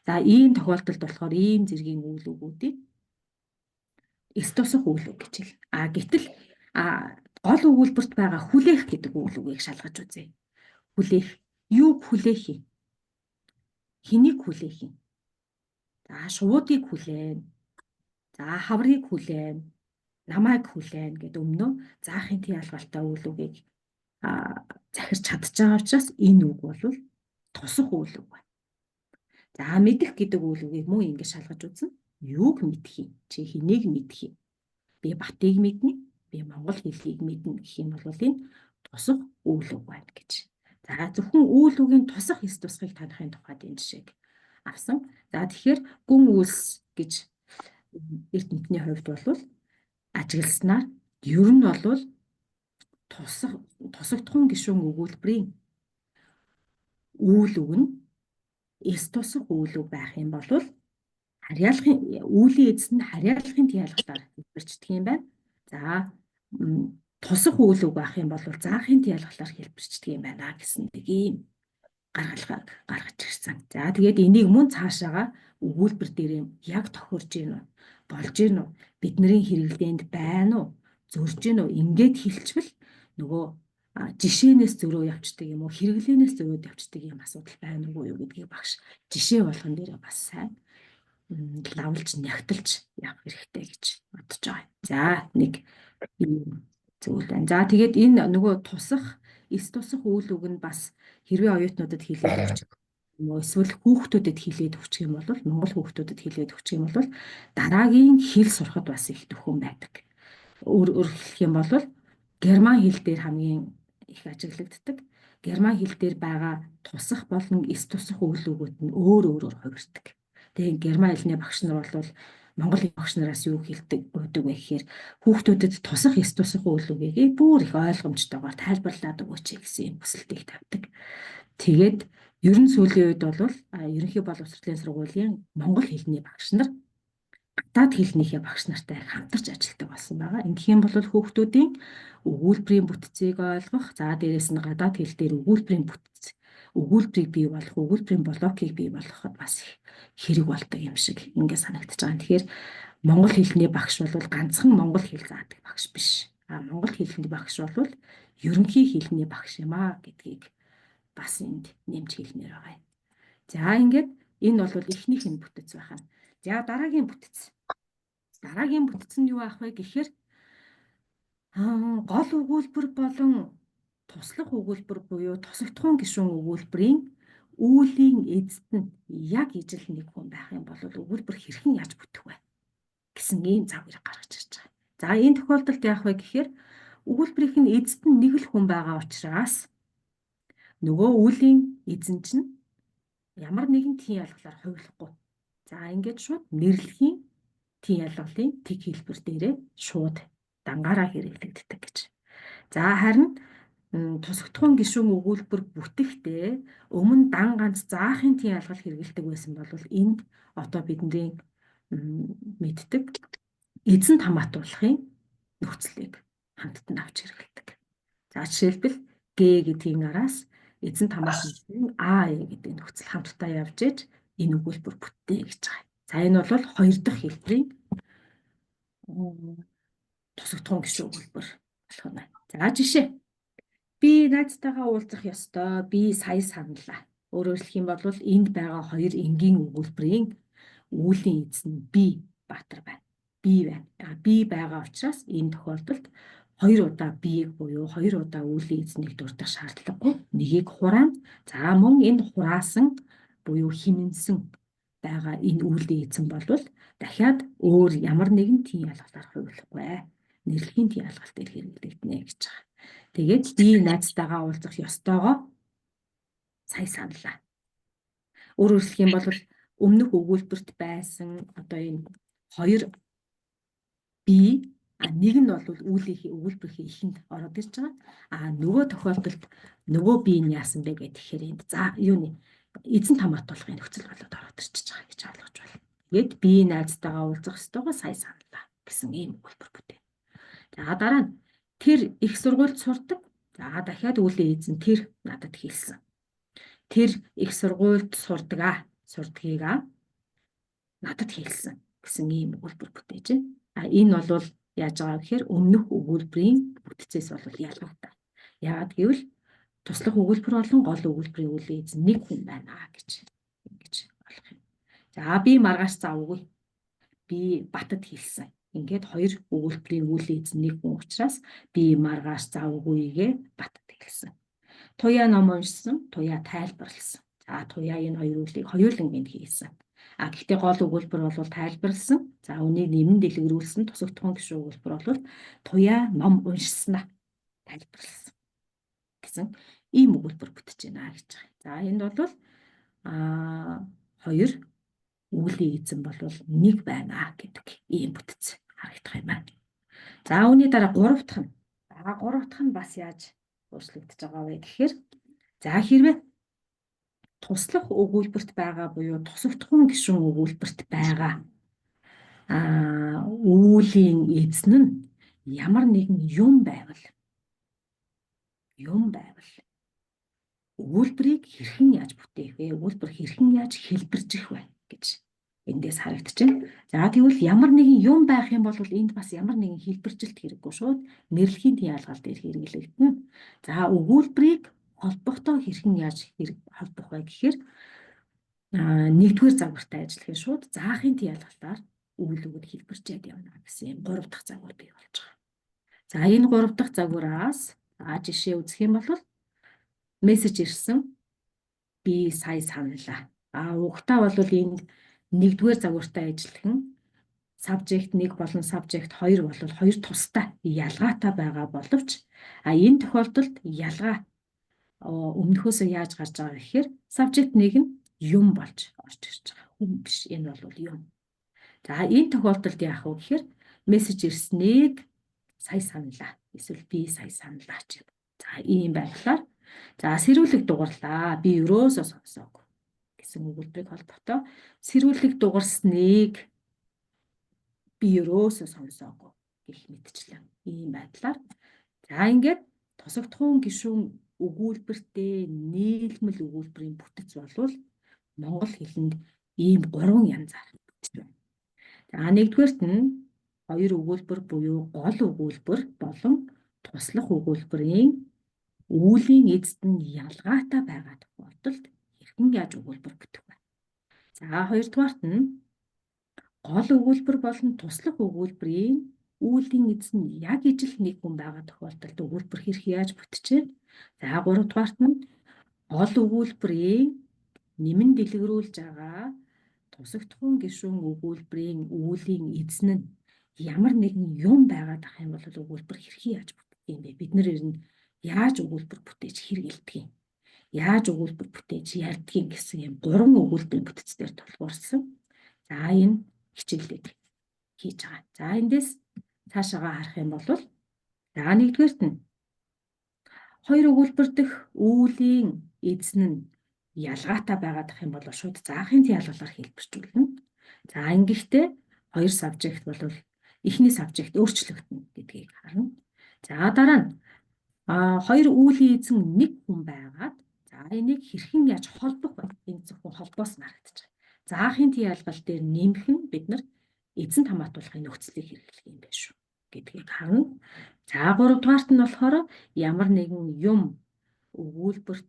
Speaker 2: За ийм тохиолдолд болохоор ийм зэргийн үйл үгүүдийг эс тусах үйл үг гэж хэл. Гэтэл гол өгүүлбэрт байгаа хүлээх гэдэг үйл үгийг шалгаж үзье. Хүлээх, юуг хүлээх юм? Хэнийг хүлээх юм? За шуудыг хүлээн. За хаврыг хүлээн. Намайг хүлээн гэдэг өмнөө заахын тий ялгалтай үйл үгийг захирч чадж байгаа учраас энэ үг бол тусах үйл үг байна. За мэдэх гэдэг үйл үгийг мөн ингэж шалгаж үзнэ. Юуг мэдэх юм? Чи хэнийг мэдэх юм? Би Батыг мэднэ, би монгол хэллэгийг мэднэ гэх юм бол энэ тусах үйл үг байна гэж. За зөвхөн үйл үгийн тусах эс тусахыг танихын тухайд энэ жишээг авсан. За тэгэхээр гүн үйлс гэж эрд мэдний хувьд бол ажигласнаар ер нь бол тусагдхуун гишүүн өгүүлбэрийн үйл үг нь эс тусах үйл үг байх юм бол харьяалахын үүлийн эзэс нь харьяалахын тий ялгалаар хэлбэрчдэг юм байна. За тусах үйл үг байх юм бол заахын тий ялгалаар хэлбэрчдэг юм байна гэсэн нэг ийм гаргалгааг гаргаж ирсэн. За тэгээд энийг мөн цаашаага өгүүлбэр дээр яг тохирж гин үү? Болж гин үү? Бидний хэрэглээнд байна уу? Зөрж гин үү? Ингээд хэлчихвэл нөгөө жишээнээс зөрөө явцдаг юм уу? Хэрэглээнээс зөрөөд явцдаг юм асуудал байна уу юу гэдгийг багш жишээ болгон дээр бас сайн лавлж нягтлж явах хэрэгтэй гэж бодож байгаа. За нэг зүйл байна. За тэгээд энэ нөгөө тусах, эс тусах үйл үг нь бас хэрвээ оюутнуудад хэлээд өгч юм уу эсвэл хүүхдүүдэд хэлээд өгчих юм бол монгол хүүхдүүдэд хэлээд өгчих юм бол дараагийн хэл сурахад бас их төхөн байдаг. Өөрөөр хэлэх юм бол герман хэл дээр хамгийн их ажиглагддаг. Герман хэл дээр байгаа тусах болон эс тусах үйл үгүүд нь өөр хувирдаг. Тэгээ герман хэлний багш нар бол монгол хэлний багш нараас юу хэлдэг вэ гэхээр хүүхдүүдэд тусах эс тусах үйл үгийг бүр их ойлгомжтойгоор тайлбарлаад өгөөч гэсэн юм хүсэлтийг тавьдаг. Тэгээд ер нь сүүлийн үед бол ерөнхий боловсролын сургуулийн монгол хэлний багш нар гадаад хэлнийхээ багш нартай хамтарч ажилладаг болсон байгаа. Ингэх юм бол хүүхдүүдийн өгүүлбэрийн бүтцийг ойлгох, за дээрэс нь гадаад хэл дээр өгүүлбэрийн бүтц, өгүүлбэрийг бий болгох, өгүүлбэрийн блокийг бий болгоход бас их хэрэг болдог юм шиг ингээд санагдаж байгаа. Тэгэхээр монгол хэлний багш бол ганцхан монгол хэл заадаг багш биш. Монгол хэлний багш бол ерөнхий хэлний багш юм аа гэдгийг бас энд нэмж хэлмээр байгаа юм. За ингээд энэ бол эхнийх нь бүтц байна. За дараагийн бүтц. Дараагийн бүтц нь юу ах вэ гэхээр гол өгүүлбэр болон туслах өгүүлбэр буюу тосогдхон гишүүн өгүүлбэрийн үүлийн эзэд нь яг ижил нэг хүн байх юм бол өгүүлбэр хэрхэн яаж бүтэх вэ гэсэн ийм загварыг гаргаж ирж байгаа. За энэ тохиолдолд яах вэ гэхээр өгүүлбэрийн эзэд нь нэг л хүн байгаа учраас нөгөө үүлийн эзэн чинь ямар нэгэн тийм ялгалаар хувилахгүй. За ингээд шууд нэрлэхийн тийм ялгалын тэг хэлбэр дээрээ шууд дангаараа хэрэглэгддэг гэж. За харин тусагдхуун гишүүн өгүүлбэр бүтэхдээ өмнө дан ганц заахын тийм ялгал хэрэгэлдэг байсан бол энд одоо бидний мэддэг эзэнт хамаатуулахын нөхцөлийг хамтд нь авч хэрэгэлдэг. За жишээлбэл Г гэдгийн араас эзэнт хамаатуулахын А гэдэг нөхцөл хамтдаа явж иж энэ өгүүлбэр бүтнэ гэж байгаа. За энэ бол хоёр дахь хэлбэрийн тусагдхуун гишүүн өгүүлбэр болох нь байна. За жишээ. Би найзтайгаа уулзах ёстой. Би сая саналаа. Өөрөөр хэлэх юм бол энд байгаа хоёр энгийн өгүүлбэрийн үүлийн эзэн би Баатар байна. Би байна. Би байгаа учраас энэ тохиолдолд хоёр удаа биеийг буюу хоёр удаа үүлийн эзнийг дурдах шаардлагагүй. Нэгийг хураана. За мөн энэ хураасан буюу химэнсэн байгаа энэ үүлийн эзэн болвол дахиад өөр ямар нэгэн тийм ялгалаар хувилахгүй. Нэрлэхийн тийм ялгалт дээр хэрэглэгдэнэ гэж байгаа. Тэгээд би найзтайгаа уулзах ёстойгоо сая саналаа. Өөрөөр хэлэх юм бол өмнөх өгүүлбэрт байсан одоо энэ хоёр би нэг нь бол үүлийнхээ өгүүлбэрийн ихэнд ороод ирж байгаа. Нөгөө тохиолдолд нөгөө би нь яасан бэ гэхээр энд за юуны эзэнт хамаатуулахын нөхцөл болоод ороод ирчихэж байгаа гэж ойлгож байна. Тэгээд би найзтайгаа уулзах ёстойгоо сая саналаа гэсэн ийм өгүүлбэр бүтээн. За дараа нь тэр их сургуульд сурдаг. За дахиад үүлийн эзэн тэр надад хэлсэн. Тэр их сургуульд сурдгийг надад хэлсэн гэсэн ийм өгүүлбэр бүтээж байна. Энэ бол яаж байгаа гэхээр өмнөх өгүүлбэрийн бүтцээс бол ялгаатай. Яагаад гэвэл туслах өгүүлбэр болон гол өгүүлбэрийн үүлийн эзэн нэг хүн байна гэж ингэж болох юм. За би маргааш заавгүй. Би Батад хэлсэн. Ингээд хоёр өгүүлбэрийн үүлийн эзэн нэг хүн учраас би маргааш заавгүйгээ Батад хэлсэн. Туяа ном уншсан, туяа тайлбарлсан. За туяа энэ хоёр үлийг хоёуланг минь хийсэн. Гэхдээ гол өгүүлбэр бол тайлбарлсан. За үнийг нэмэн дэлгэрүүлсэн тусагдхуун гишүүн өгүүлбэр бол туяа ном уншснаа тайлбарлсан гэсэн ийм өгүүлбэр бүтэж байна гэж байгаа. За энд бол хоёр үүлийн эзэн бол нэг байна гэдэг ийм бүтц харагдах юм байна. За үүний дараа гурав дахь нь. Гурав дахь нь бас яаж өөрчлөгдөж байгаа вэ гэхээр за хэрвээ туслах өгүүлбэрт байгаа буюу тусагдхуун гишүүн өгүүлбэрт байгаа үүлийн эзэн нь ямар нэгэн юм байвал өгүүлбэрийг хэрхэн яаж бүтээх вэ? Өгүүлбэр хэрхэн яаж хэлбэржих вэ гэж эндээс харагдаж байна. За тэгвэл ямар нэгэн юм байх юм бол энд бас ямар нэгэн хэлбэржилт хэрэггүй шууд нэрлэхийн тийм ялгаал дээр хэрэглэгдэнэ. За өгүүлбэрийг холбохдоо хэрхэн яаж холбох вэ гэхээр нэгдүгээр загвартай ажиллахын шууд заахын тийм ялгаалаар өгүүлбэрүүд хэлбэрчээд явна гэсэн 3 дахь загвар бий болж байгаа. За энэ 3 дахь загвараас жишээ үзэх юм бол мессеж ирсэн. Би сая саналаа. Угтаа бол энд нэгдүгээр загвартай ажиллах subject 1 болон subject 2 бол хоёр тустай ялгаатай байгаа боловч энэ тохиолдолд ялгаа өмнөхөөсөө яаж гарч байгаа гэхээр subject 1 нь юм болж орж ирж байгаа. Хүн биш. Энэ бол юм. За энэ тохиолдолд яах вэ гэхээр мессеж ирснийг сая саналаа. Эсвэл би сая саналаа ч юм. За ийм байдлаар за сэрүүлэг дугарлаа. Би өрөөсөө сонсоогүй гэсэн өгүүлбэрийг холбоотоо сэрүүлэг дугарсныг би ерөөсөө сонсоогүй гэх мэтчлэн ийм байдлаар за ингээд тосогдохуун гишүүн өгүүлбэртэй нийлмэл өгүүлбэрийн бүтэц болвол монгол хэлэнд ийм 3 янзаар бүтэц байна. За нэгдүгээрт нь хоёр өгүүлбэр буюу гол өгүүлбэр болон туслах өгүүлбэрийн үүлийн эзэд нь ялгаатай байгаа тохиолдолд хэрхэн яаж өгүүлбэр бүтэх вэ? За хоёрдугаарт нь гол өгүүлбэр болон туслах өгүүлбэрийн үүлийн эзэд нь яг ижил нэг хүн байгаа тохиолдолд өгүүлбэр хэрхэн яаж бүтчихэ? За гуравдугаарт нь гол өгүүлбэрийн нэмэн дэлгэрүүлж байгаа тусагдхуун гишүүн өгүүлбэрийн үүлийн эзэн нь ямар нэгэн юм байгаад ах юм бол өгүүлбэр хэрхэн яаж бүтдэг юм бэ? Бид нэр нь яаж өгүүлбэр бүтээж хэрэгэлдэг юм? Яаж өгүүлбэр бүтээж ярьдгийг гэсэн юм 3 өгүүлбэрийн бүтцээр тулгуурсан. За энэ хичээлийг хийж байгаа. За эндээс цаашаага харах юм бол за нэгдүгээрт нь хоёр өгүүлбэр дэх үүлийн эзэн нь ялгаатай байгаад ах юм бол шууд заахын ялгалаар хэлбэрчүүлнэ. За ингэхдээ хоёр сабжект бол эхний сабжект өөрчлөгдөнө гэдгийг харна. За дараа нь хоёр үүлийн эзэн нэг хүн байгаад за энийг хэрхэн яаж холбох вэ? Энэ зөвхөн холбоос нь харагдаж байгаа. Заахын ялгал дээр нэмэх нь бид нар эзэнт хамаатуулахын нөхцөлийг хэрэглэх юм байна шүү гэдгийг харна. За гуравдугаарт нь болохоор ямар нэгэн юм өгүүлбэрт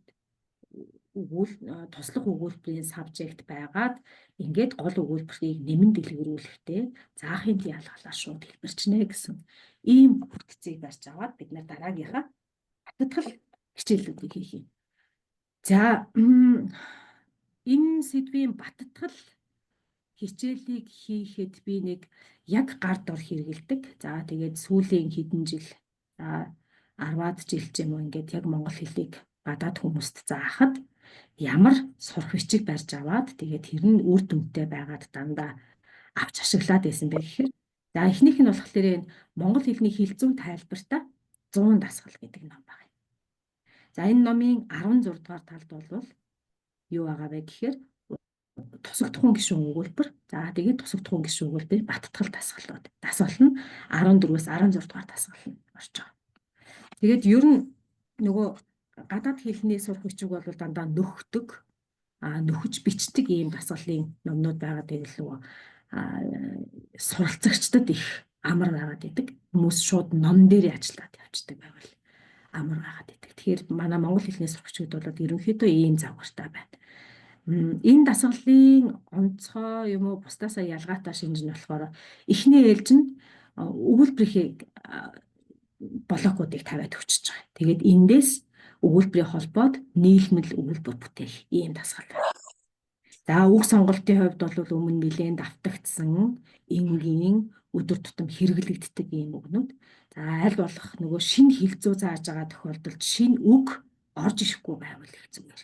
Speaker 2: туслах өгүүлбэрийн сабжект байгаад ингээд гол өгүүлбэрийг нэмэн дэлгэрүүлэхдээ заахын ялгалаа шууд хэлбэрчнэ гэсэн ийм бүтцийг барьж аваад бид нар дараагийнхаа баттгал хичээлүүдийг хийх юм. За энэ сэдвийн баттгал хичээлийг хийхэд би нэг яг гар дор хэрэгэлдэг. За тэгээд сүүлийн хэдэн жил за 10-аад жил ч юм уу ингээд яг монгол хэлийг гадаад хүмүүст заахад ямар сурах бичиг барьж аваад тэгээд тэр нь үр дүнтэй байгаад дандаа авч ашиглаад байсан байх гэхээр за эхнийх нь болохоор энэ монгол хэлний хилцүүн тайлбартаа 100 дасгал гэдэг ном байна. За энэ номын 16 дугаар талд бол юу байгаа вэ гэхээр тусагдхуун гишүүн өгүүлбэр. За тэгээд тусагдхуун гишүүн өгүүлбэр баттгал дасгалууд. Дасгал нь 14-өөс 16 дугаар дасгал нь орж байгаа. Тэгээд ер нь нөгөө гадаад хэлний сурах бичиг бол дандаа нөхдөг, нөхөж бичдэг ийм дасгалын номнууд байгаад байдаг л суралцагчдад их амар байгаад байдаг. Хүмүүс шууд ном дээр ажиллаад явждаг байвал амар байгаад байдаг. Тэгэхээр манай монгол хэлний сурагчид бол ерөнхийдөө ийм завгартай байна. Энэ дасгалын онцгой юм уу бусдаасаа ялгаатай шинж нь болохоор эхний ээлж нь өгүүлбэрийн блокуудыг тавиад өчөж байгаа. Тэгээд эндээс өгүүлбэрийн холбоод нийлмэл өгүүлбэр бүтээх ийм дасгал байна. За үг сонголтын хувьд бол өмнө нэлээд давтагдсан энгийн өдөр тутам хэрэглэгддэг ийм үгнүүд. За аль болох нөгөө шинэ хилцүү зааж байгаа тохиолдолд шинэ үг орж ирэхгүй байвал их зүгээр.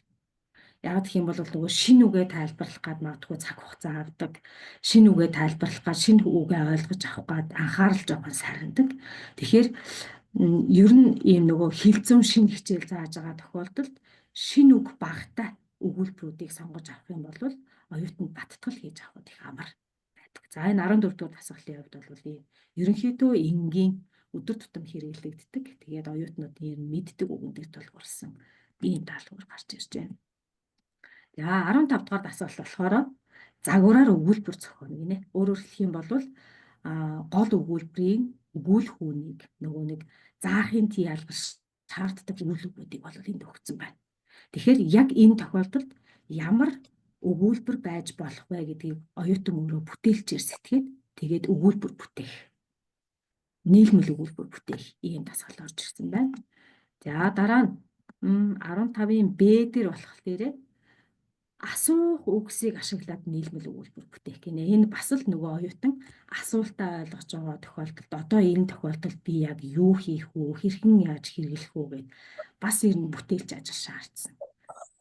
Speaker 2: Яг гэх юм бол нөгөө шинэ үгээ тайлбарлах гад магадгүй цаг хугацаа авдаг. Шинэ үгээ тайлбарлах гад шинэ үгээ ойлгож авах гад анхаарал жоохон сарнидаг. Тэгэхээр ер нь ийм нөгөө хилцүүн шинэ хичээл зааж байгаа тохиолдолд шинэ үг багтаа өгүүлбэрүүдийг сонгож авах юм бол оюутанд баттгал хийж авах их амар байдаг. За энэ 14 дугаар дасгалын хувьд бол ийм ерөнхийдөө энгийн өдөр тутам хэрэглэгддэг. Тэгээд оюутнууд ийм мэддэг үгнүүдийг тулгуурсан ийм даалгавар гарч ирж байна. За 15 дугаар дасгал болохоор загвараар өгүүлбэр зохионо гинэ. Өөрөөр хэлэх юм бол гол өгүүлбэрийн өгүүлэх үнийг нөгөө нэг заахын ялгал шаарддаг өгүүлбэрүүдийг бол энд өгсөн байна. Тэгэхээр яг энэ тохиолдолд ямар өгүүлбэр байж болох вэ гэдгийг оюутан өөрөө бүтээлчээр сэтгэхэд тэгээд өгүүлбэр бүтээх. Нийлмэл өгүүлбэр бүтээх ийм дасгал орж ирсэн байна. За дараа нь 15-ын Б дээр болохоор асуух үгсийг ашиглаад нийлмэл өгүүлбэр бүтээх гинэ. Энэ бас л нөгөө оюутан асуултаа ойлгож байгаа тохиолдолд одоо энэ тохиолдолд би яг юу хийх үү, хэрхэн яаж хэрэглэх үү гэд бас ер нь бүтээлч ажил шаардсан.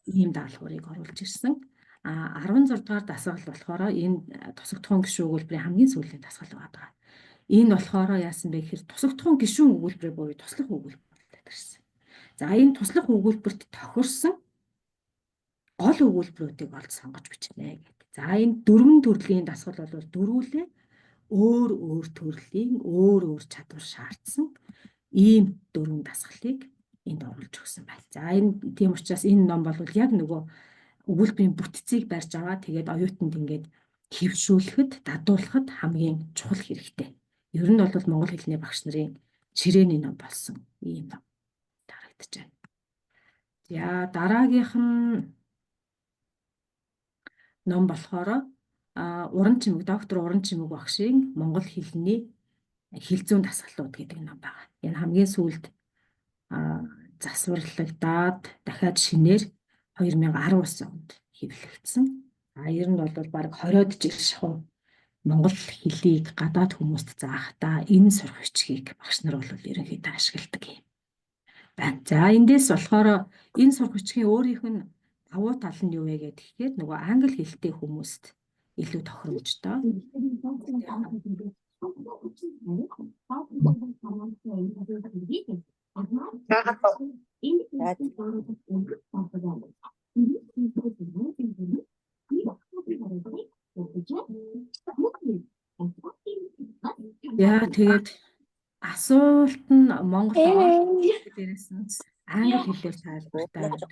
Speaker 2: Ийм даалгаврыг оруулж ирсэн. 16 дугаар дасгал болохоор энэ тусагдхуун гишүүн өгүүлбэрийн хамгийн сүүлийн дасгал байгаа. Энэ болохоор яасан бэ гэхээр тусагдхуун гишүүн өгүүлбэрээ буюу туслах өгүүлбэр гэсэн. За энэ туслах өгүүлбэрт тохирсон гол өгүүлбэрүүдийг олж сонгож бичнэ гэдэг. За энэ 4 төрлийн дасгал бол дөрвөлээ өөр өөр төрлийн өөр чадвар шаардсан ийм дөрвөн дасгалыг энд оруулж өгсөн байна. За энэ тийм учраас энэ ном бол яг нөгөө өгүүлбэрийн бүтцийг барьж аваа тэгээд оюутанд ингээд хэвшүүлэхэд, дадуулахад хамгийн чухал хэрэгтэй. Ер нь бол монгол хэлний багш нарын ширээний ном болсон ийм ном харагдаж байна. За дараагийнх нь ном болохоор Уран чимэг, доктор Уран чимэг багшийн монгол хэлний хэлзүүн дасгалууд гэдэг ном байна. Энэ хамгийн сүүлд засварлагдаад дахиад шинээр 2019 онд хэвлэгдсэн. Ер нь бол баг 20-од жил шахуу монгол хэлийг гадаад хүмүүст заахтаа энэ сурах бичгийг багш нар бол ерөнхийдөө ашигладаг юм байна. За эндээс болохоор энэ сурах бичгийн өөрийнх нь давуу тал нь юу вэ гэхээр нөгөө англи хэлтэй хүмүүст илүү тохиромжтой. Яа тэгээд асуулт нь монгол дээрээс нь англи хэлээр тайлбартай байдаг.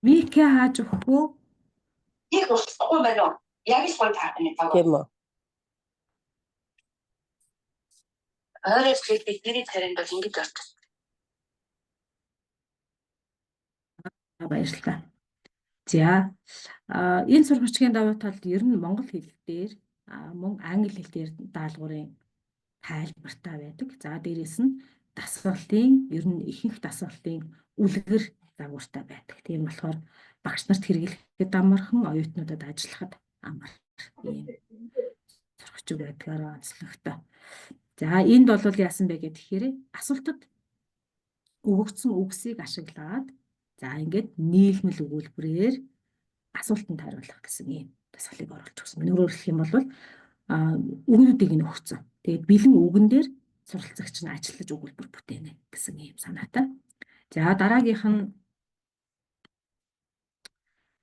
Speaker 2: Микэ хааж өгөх үү?
Speaker 5: Их устгүй байна уу? Яг л гой таахны тав.
Speaker 3: Тийм үү.
Speaker 5: Арайс бидний царайнд бол ингэж орчих.
Speaker 2: Баярлалаа. За энэ сургачгийн давуу тал ер нь монгол хэл дээр мөн англи хэл дээр даалгаврын тайлбартай байдаг. За дээрэс нь дасгалтын ер нь ихэнх дасгалтын үлгэр загвартай байдаг. Тийм болохоор багш нарт хэрэглэхэд амархан, оюутнуудад ажиллахад амархан ийм сургач байдгаар онцлогтой. За энд бол яасан бэ гэхээр асуултад өгөгдсөн үгсийг ашиглаад за ингээд нийлмэл өгүүлбэрээр асуултанд хариулах гэсэн ийм дасгалыг оруулж өгсөн. Өөрөөр хэлэх юм бол үгнүүдийг нь өгсөн. Тэгээд бэлэн үгэн дээр суралцагч нь ажиллаж өгүүлбэр бүтээнэ гэсэн ийм санаатай. За дараагийнх нь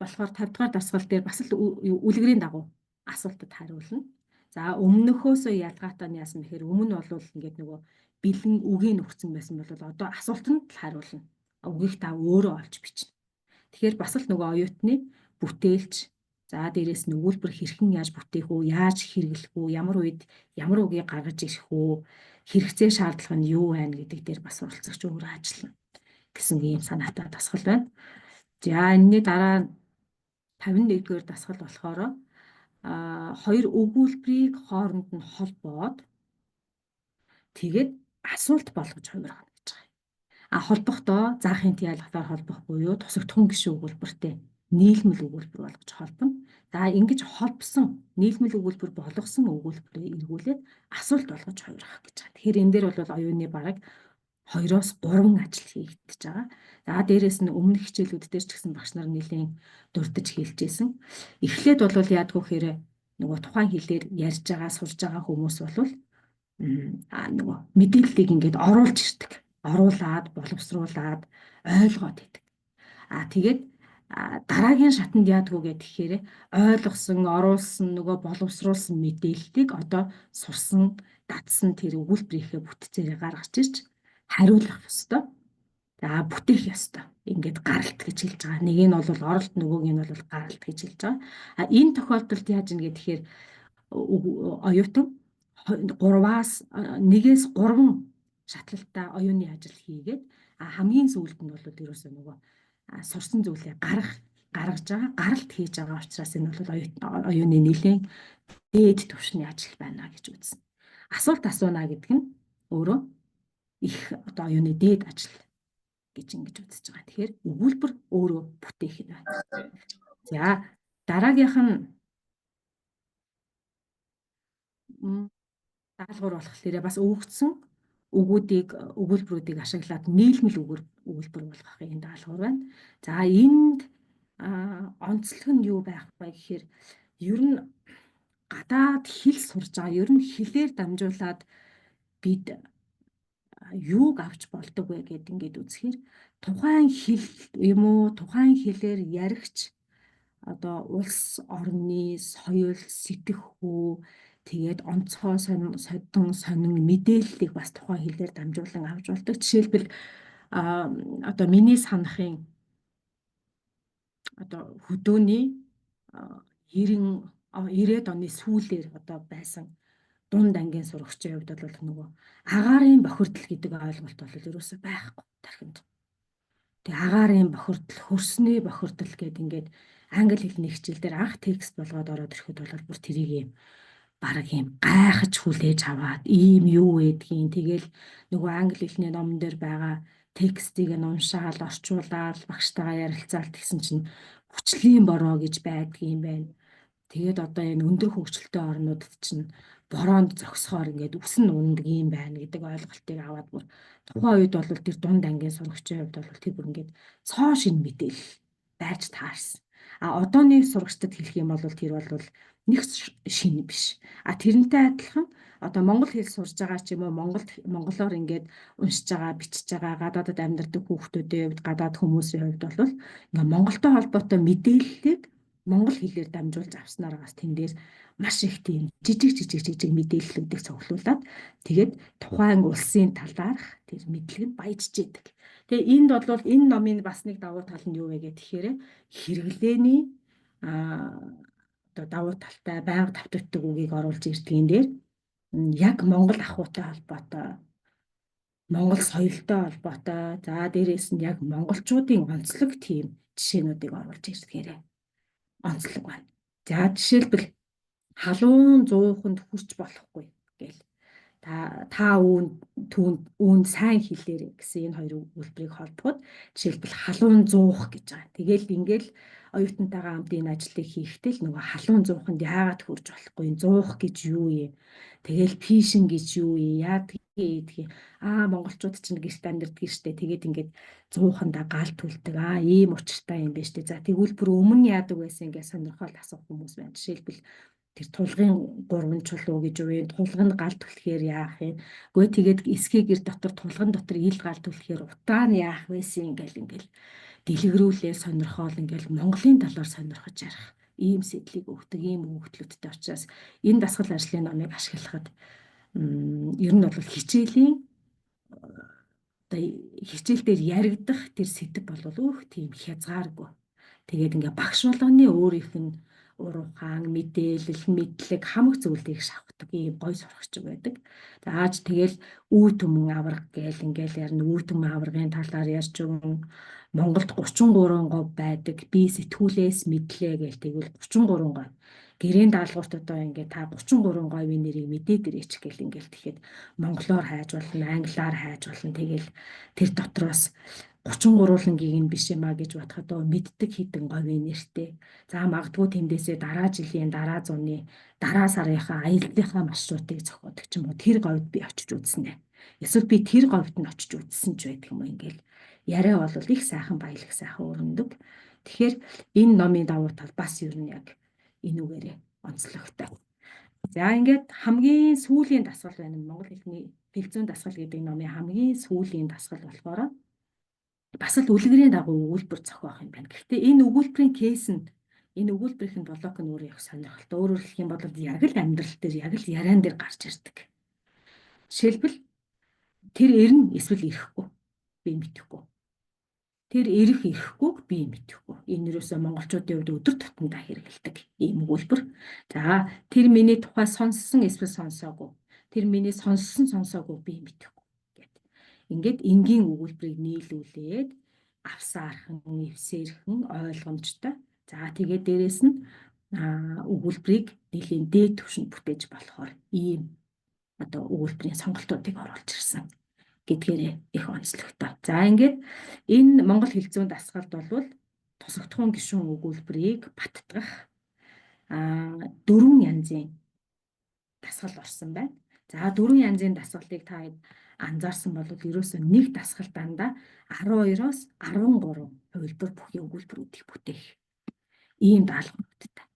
Speaker 2: болохоор 50 дугаар дасгал дээр бас л үлгэрийн дагуу асуултад хариулна. За өмнөхөөсөө ялгаатай нь яасан бэхээр өмнө бол ингээд нөгөө бэлэн үгийг өгсөн байсан бол одоо асуултанд л хариулна. Үгийг та өөрөө олж бичнэ. Тэгэхээр бас л нөгөө оюутны бүтээлч за дээрэс нь өгүүлбэр хэрхэн яаж бүтээх үү, яаж хэрэглэх үү, ямар үед ямар үгийг гаргаж ирэх үү, хэрэгцээ шаардлага нь юу байна гэдэг дээр бас суралцагч өөрөө ажиллана гэсэн ийм санаатай дасгал байна. За энэний дараа 51-р дасгал болохоор хоёр өгүүлбэрийг хооронд нь холбоод тэгээд асуулт болгож хувиргана гэж байгаа. Холбохдоо заахын ялгатаар холбох буюу тусагдхан гишүүн өгүүлбэртэй нийлмэл өгүүлбэр болгож холбоно. За ингэж холбосон нийлмэл өгүүлбэр болгосон өгүүлбэрээ эргүүлээд асуулт болгож хувиргах гэж байгаа. Тэгэхээр энэ дээр бол оюуны бараг 2-оос 3 ажил хийгдэж байгаа. За дээрэс нь өмнөх хичээлүүд дээр ч гэсэн багш нар нэлийн дурдж хэлжсэн. Эхлээд бол яадгүй хэрэг нөгөө тухайн хэлээр ярьж байгаа, сурж байгаа хүмүүс бол нөгөө мэдээллийг ингээд оруулж ирдэг. Оруулаад, боловсруулад, ойлгоод идэг. Тэгээд дараагийн шатанд яадгүй гэхээр ойлгосон, оруулсан, нөгөө боловсруулсан мэдээллийг одоо сурсан, дадсан тэр өгүүлбэрийнхээ бүтцээрээ гаргаж ирж хариулах ёстой. За бүтээх ёстой. Ингээд гаралт гэж хэлж байгаа. Нэг нь бол оролт, нөгөөг нь бол гаралт гэж хэлж байгаа. Энэ тохиолдолд яаж ийн гэхээр оюутан 1-ээс 3 шатлалтай оюуны ажил хийгээд хамгийн сүүлд нь бол ерөөсөө нөгөө сурсан зүйлээ гаргаж байгаа, гаралт хийж байгаа учраас энэ бол оюуны нэлийн дээд түвшний ажил байна гэж үзнэ. Асуулт асууна гэдэг нь өөрөө их одоо оюуны дээд ажил гэж ингэж үзэж байгаа. Тэгэхээр өгүүлбэр өөрөө бүтээх нь байна. За дараагийнх нь даалгавар болохоор бас өгөгдсөн өгүүлбэрүүдийг ашиглаад нийлмэл өгүүлбэр болгох юм даалгавар байна. За энд онцлог нь юу байх вэ гэхээр ер нь гадаад хэл сурж байгаа, ер нь хэлээр дамжуулаад бид юуг авч болдог вэ гэд ингээд үзэхээр тухайн хэл юм уу тухайн хэлээр яригч одоо улс орны соёл сэтгэхүй тэгээд онцгой содон сонин мэдээллийг бас тухайн хэлээр дамжуулан авч болдог. Жишээлбэл одоо миний санахын одоо хөдөөний 90-ад оны сүүлээр одоо байсан дунд ангийн сурагчийн хувьд бол нөгөө агаарын бохирдол гэдэг ойлголт бол ерөөсөй байхгүй тархинд. Тэгээ агаарын бохирдол, хөрсний бохирдол гэдэг ингээд англи хэлний хичээл дээр анх текст болгоод ороод ирэхэд бол бүр тэрийг юм бараг юм гайхаж хүлээж аваад ийм юу гэдгийг тэгэл нөгөө англи хэлний номон дээр байгаа текстийг нь уншаал, орчуулаад багштайгаа ярилцаал тэгсэн чинь хүчлийн бороо гэж байдгийм байна. Тэгээд одоо энэ өндөр хөгжилтэй орнуудад чинь бороонд зогсохоор ингээд үсэн ундаг юм байна гэдэг ойлголтыг аваад бүр тухайн үед бол тэр дунд ангийн сурагчийн хувьд бол тэр бүр ингээд цоо шин мэдээлэл байж таарсан. Одооны сурагчдад хэлэх юм бол тэр бол нэг шин биш. Тэрнтэй адилхан одоо монгол хэл сурж байгаа ч юм уу монголоор ингээд уншиж байгаа, бичиж байгаа гадаадад амьдардаг хүүхдүүдийн хувьд, гадаад хүмүүсийн хувьд бол ингээ Монголтой холбоотой мэдээллийг монгол хэлээр дамжуулж авснаар бас тэн дээр маш их тийм жижиг мэдээллүүдийг цуглуулад тэгээд тухайн улсын талаарх тэр мэдлэг нь баяжж идэг. Тэгээ энд бол энэ номын бас нэг давуу тал нь юу вэ гэхээр хэрэглээний одоо давуу талтай байнга давтагддаг үгийг оруулж ирдгийн дээр яг монгол ахуйтай холбоотой монгол соёлтой холбоотой за дээрээс нь яг монголчуудын онцлог тийм жишээнүүдийг оруулж ирдгээрээ онцлог байна. За жишээлбэл халуун 100-нд хүрч болохгүй гэл та үүнд сайн хэлээр гэсэн энэ хоёр үйлдвэрийг холбоход жишээлбэл халуун 100 гэж байгаа. Тэгэл ингээл оюутантайгаа хамт энэ ажлыг хийхдээ л нөгөө халуун 100-нд яагаад хүрч болохгүй 100 гэж юу юм? Тэгэл фишинг гэж юу юм? Яа гэдгийг монголчууд ч гэрт амьдардаг штэ. Тэгээд ингээд 100-ндаа гал түлдэг. Ийм учиртай юм байна штэ. За тэгвэл бүр өмнө яадаг байсан ингээд сонирхол асуух хүмүүс байна. Жишээлбэл тэр тулгын 3 чулуу гэж юу вэ? Тулганд гал түлхэхээр яах юм? Гэхдээ тэгээд эсхий гэр дотор тулган дотор ил гал түлхэхээр утаа нь яах байсан ингээл дэлгэрүүлээ сонирхоол ингээл Монголын талаар сонирхож ярих ийм сэтлийг өгдөг ийм өгөгдлүүдтэй учраас энэ дасгал ажлын номыг ашиглахад ер нь бол хичээл дээр яригдах тэр сэдв бол тийм хязгааргүй. Тэгээд ингээ багш болгоны өөрийнх нь уруухан мэдээлэл мэдлэг хамаг зүйлийг шавхдаг ийм гой сурагч байдаг. Зааж тэгэл үе төмөн авраг гээл ингээл ярина үе төмөн аврагын талаар ярьж өгөн Монголд 33 байдаг. Би сэтгүүлээс мэдлээ гээл тэгвэл 33 гэрийн даалгаварт одоо ингээ та 33 говийн нэрийг мэдээд ирээч гэл ингээл тэгэхэд монголоор хайж болно, англиар хайж болно. Тэгэл тэр дотроос 33-лангийг нь биш юм а гэж бодоход мэддэг хідэн говийн нэртэй. За магадгүй тэндээсээ дараа жилийн, дараа зууны, дараа сарынхаа аяллахаа маршрутыг зохиодог ч юм уу. Тэр говьд би очиж үзнэ. Эсвэл би тэр говьд нь очиж үзсэн ч байдаг юм ингээл. Яриа бол их сайхан баялаг сайхан өрнөдөг. Тэгэхээр энэ номын давуу тал бас ер нь яг энэ үгээрээ онцлогтой. За ингээд хамгийн сүүлийн дасгал байна. Монгол хэлний хэлцүүн дасгал гэдэг номын хамгийн сүүлийн дасгал болохоор бас л үлгэрийн дагуу өгүүлбэр зохиох юм байна. Гэхдээ энэ өгүүлбэрийн кейс нь энэ өгүүлбэрийн блок нь өөрөө их сонирхолтой. Өөрөөр хэлэх юм бол яг л амьдрал дээр яг л яриан дээр гарч ирдэг. Жишээлбэл тэр ирнэ эсвэл ирэхгүй би мэдэхгүй. Тэр ирэхгүйг би мэдэхгүй. Энэ юусоо монголчуудын хувьд өдөр тутамдаа хэрэгэлдэг ийм өгүүлбэр. За тэр миний тухай сонссон эсвэл сонсоогүй. Тэр миний сонсоогүй би мэдэхгүй. Ингээд энгийн өгүүлбэрийг нийлүүлээд авсаархан, эвсээрхэн ойлгомжтой. За тэгээд дээрэс нь өгүүлбэрийг нэлийн дээд түвшинд бүтээж болохоор ийм одоо өгүүлбэрийн сонголтуудыг оруулж ирсэн гэдгээрээ их онцлогтой. За ингээд энэ монгол хэлцүүн дасгалд бол тусагдхуун гишүүн өгүүлбэрийг баттгах 4 янзын дасгал орсон байна. За 4 янзын дасгалыг та анзаарсан бол ерөөсөө нэг дасгал дандаа 12-оос 13 хувилбар бүхий өгүүлбэрүүдийг бүтээх ийм даалгавартай.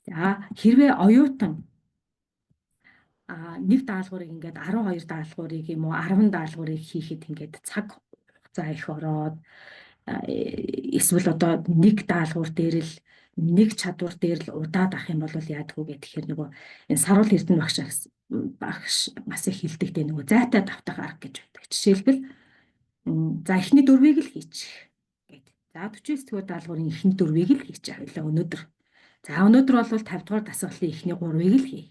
Speaker 2: За хэрвээ оюутан нэг даалгаврыг ингээд 12 даалгаврыг юм уу 10 даалгаврыг хийхэд ингээд цаг хугацаа их ороод эсвэл одоо нэг даалгавар дээр л нэг чадвар дээр л удаад ах юм бол яадгүй гэх тэгэхээр нөгөө энэ Саруул Эрдэнэ багш бас их хэлдэг дээ нөгөө зайтай давтах арга гэж байдаг. Жишээлбэл за эхний дөрвийг л хийчих гэдэг. За 49 дугаар даалгаврын эхний дөрвийг л хийчих авъя өнөөдөр. За өнөөдөр бол 50 дугаар дасгалын эхний 3-ыг л хий.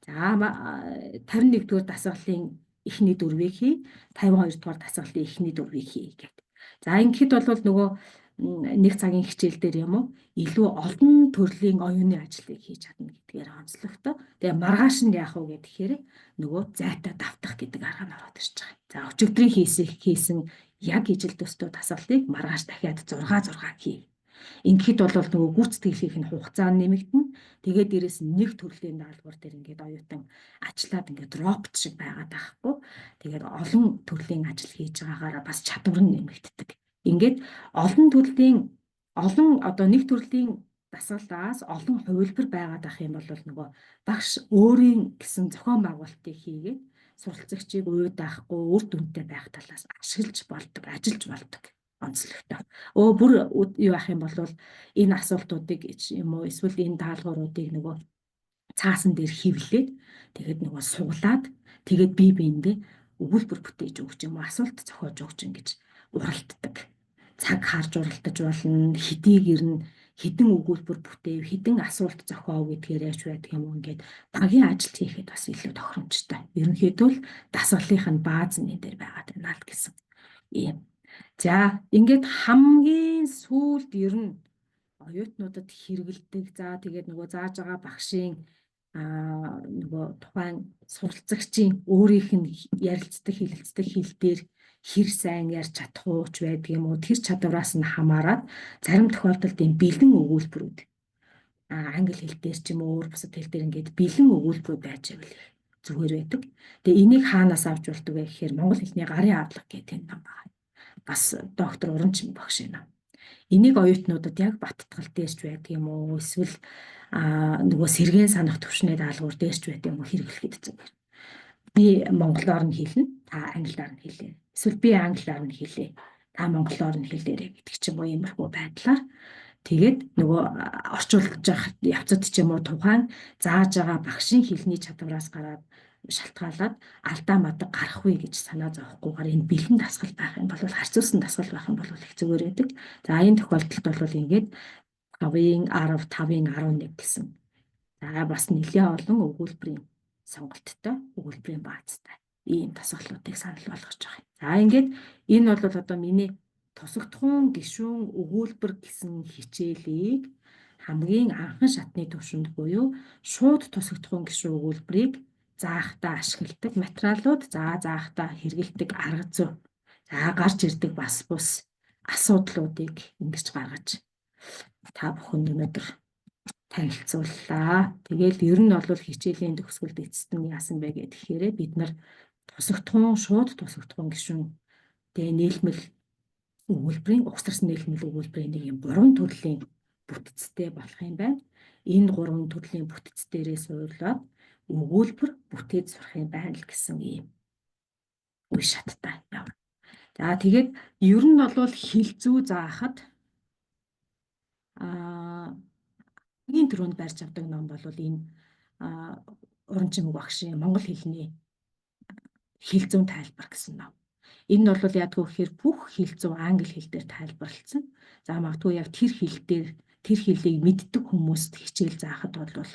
Speaker 2: За 51 дугаар дасгалын эхний дөрвийг хий, 52 дугаар дасгалын эхний дөрвийг хий гэдэг. За ингэхэд бол нөгөө нэг цагийн хичээл дээр юм уу илүү олон төрлийн оюуны ажлыг хийж чадна гэдгээр онцлогтой. Тэгээ маргааш нь яах вэ гэхээр нөгөө зайтай давтах гэдэг арга нь ороод ирж байгаа. За өчигдрийн хийсэн яг ижил төстөө дасгалтыг маргааш дахиад 6 хий. Ингээд бол нөгөө гүйцэтгэлийнх нь хугацаа нэмэгдэнэ. Тэгээд дээрэс нэг төрлийн даалгавар дээр ингээд оюутан ажиллаад ингээд робот шиг байгаад байхгүй. Тэгээд олон төрлийн ажил хийж байгаагаараа бас чадвар нь нэмэгддэг. Ингээд олон одоо нэг төрлийн дасгалаас олон хувилбар байгаад ах юм бол нөгөө багш өөрийн гэсэн зохион байгуулалтыг хийгээд суралцагчийг уйдаахгүй үр дүнтэй байх талаас ашиглаж болдог, ажиллаж болдог. Онцлогтой. Бүр юу ах юм бол энэ асуултуудыг юм уу эсвэл энэ даалгавруудыг нөгөө цаасан дээр хевлээд тэгээд нөгөө суглаад тэгээд бие биендээ өгүүлбэр бүтээж өгч юм уу асуулт зохиож өгч ингэж уралддаг. Цаг харж уралдаж болно. Хэдийг ирнэ, хэдэн өгүүлбэр бүтээв, хэдэн асуулт зохиов гэдгээр яаж байдаг юм уу ингээд багийн ажил хийхэд бас илүү тохиромжтой. Ерөнхийдөө л дасгалынх нь бааз нь энэ дээр байгаад байна л гэсэн ийм. За ингээд хамгийн сүүлд ер нь оюутнуудад хэрэгэлдэг. За тэгээд нөгөө зааж байгаа багшийн нөгөө тухайн суралцагчийн өөрийнх нь ярилцдаг, хэлэлцдэг хэл дээр хэр сайн ярьж чадах уу ч байдаг юм уу тэр чадвараас нь хамаарат зарим тохиолдолд энэ бэлэн өгүүлбэрүүд англи хэл дээр ч юм уу өөр бусад хэл дээр ингээд бэлэн өгүүлбэрүүд байж байвал зүгээр байдаг. Тэгээ энийг хаанаас авч болдог вэ гэхээр монгол хэлний гарын авдлага гэдэг юм байна. Бас доктор Уранчин багш байна. Энийг оюутнуудад яг баттгал дээрч байдаг юм уу эсвэл нөгөө сэргээн санах төвшний даалгавар дээрч байдаг юм уу хэрэглэхэд зүгээр. Би монголоор нь хэлнэ, та англиар нь хэлээ. Эсвэл би англиар нь хэлээ, та монголоор нь хэлээрэй гэдэг ч юм уу иймэрхүү байдлаар тэгээд нөгөө орчуулж явах явцад ч юм уу тухайн зааж байгаа багшийн хэлний чадвараас гараад шалтгаалаад алдаа мадаг гарах вэ гэж санаа зовхгүйгээр энэ бэлэн дасгал байх юм бол харьцуулсан дасгал байх юм бол их зүгээр байдаг. За энэ тохиолдолд бол ингээд 5-ын 10, 5-ын 11 гэсэн. За бас нэлээд олон өгүүлбэрийн сонголттой, өгүүлбэрийн баазтай ийм дасгалуудыг санал болгож байгаа. За ингээд энэ бол одоо миний тусагдхуун гишүүн өгүүлбэр гэсэн хичээлийг хамгийн анхан шатны түвшинд буюу шууд тусагдхуун гишүүн өгүүлбэрийг заахтаа ашигладаг материалууд, заахтаа хэрэгэлдэг арга зүй. За гарч ирдэг бас бус асуудлуудыг ингэж гаргаж та бүхэнд өнөөдөр танилцууллаа. Тэгээл ер нь бол хичээлийн төгсгөлд эцэст нь яасан бэ гэхээр бид нар шууд тусагдхуун гишүүн тэгээ нийлмэл өгүүлбэрийн угсарсан нийлмэл өгүүлбэрийн нэг юм 3 төрлийн бүтцтэй болох юм байна. Энэ 3 төрлийн бүтц дээрээ суурлаад өгүүлбэр бүтээж сурах юм байна л гэсэн ийм үе шаттай явна. За тэгээд ер нь бол хэл зүй заахад энэ төрөнд барьж авдаг ном бол энэ Уранчин багшийн монгол хэлний хэл зүйн тайлбар гэсэн ном. Энэ нь бол яадгүй гэхээр бүх хэл зүй англи хэл дээр тайлбарлагдсан. За магадгүй яг тэр хэлийг мэддэг хүмүүст хичээл заахад бол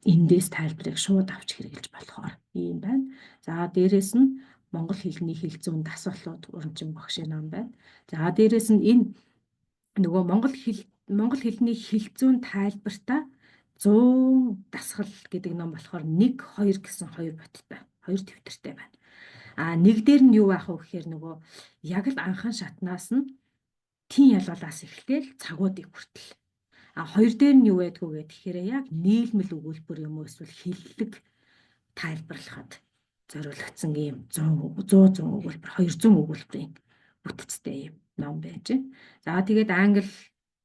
Speaker 2: эндээс тайлбарыг шууд авч хэрэглэж болохоор ийм байна. За дээрэс нь монгол хэлний хэл зүйн дасгалууд Уранчин багшийн ном байна. За дээрэс нь энэ нөгөө монгол хэлний хэл зүйн тайлбартаа 100 дасгал гэдэг ном болохоор 1, 2 гэсэн 2 боттой, 2 дэвтэртэй байна. Нэг дээр нь юу байх вэ гэхээр нөгөө яг л анхан шатнаас нь тийн ялгалаас эхлээл цагуудыг хүртэл. Хоёр дээр нь юу байдгүй гэхээр яг нийлмэл өгүүлбэр юм уу эсвэл хэллэг тайлбарлахад зориулагдсан ийм 100 өгүүлбэр, 200 өгүүлбэрийн бүтцтэй юм ном байж. За тэгээд англи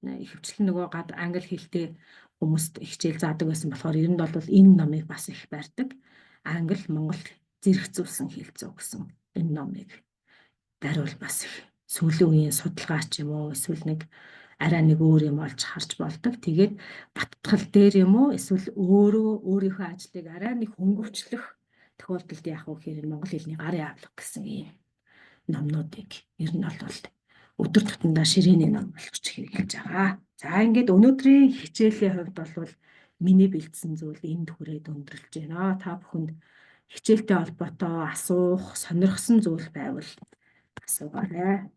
Speaker 2: ихэвчлэн нөгөө англи хэлтэй хүмүүст хичээл заадаг байсан болохоор ер нь бол энэ номыг бас их барьдаг. англи, монгол зэрэгцүүлсэн хэлцүү гэсэн энэ номыг даруул бас их сүүлийн үеийн судалгаач юм уу эсвэл нэг арай нэг өөр юм олж харж болдог. Тэгээд баттгал дээр юм уу эсвэл өөрийнхөө ажлыг арай нэг хөнгөвчлөх тохиолдолд яах вэ гэхээр монгол хэлний гарын авлага гэсэн ийм номнуудыг ер нь бол өдөр тутамдаа ширээний ном болгож хэрэглэж байгаа. За ингээд өнөөдрийн хичээлийн хувьд бол миний бэлдсэн зүйл энд хүрээд өндөрлж байна. Та бүхэнд хичээлтэй холбоотой асуух, сонирхсан зүйл байвал асуугаарай.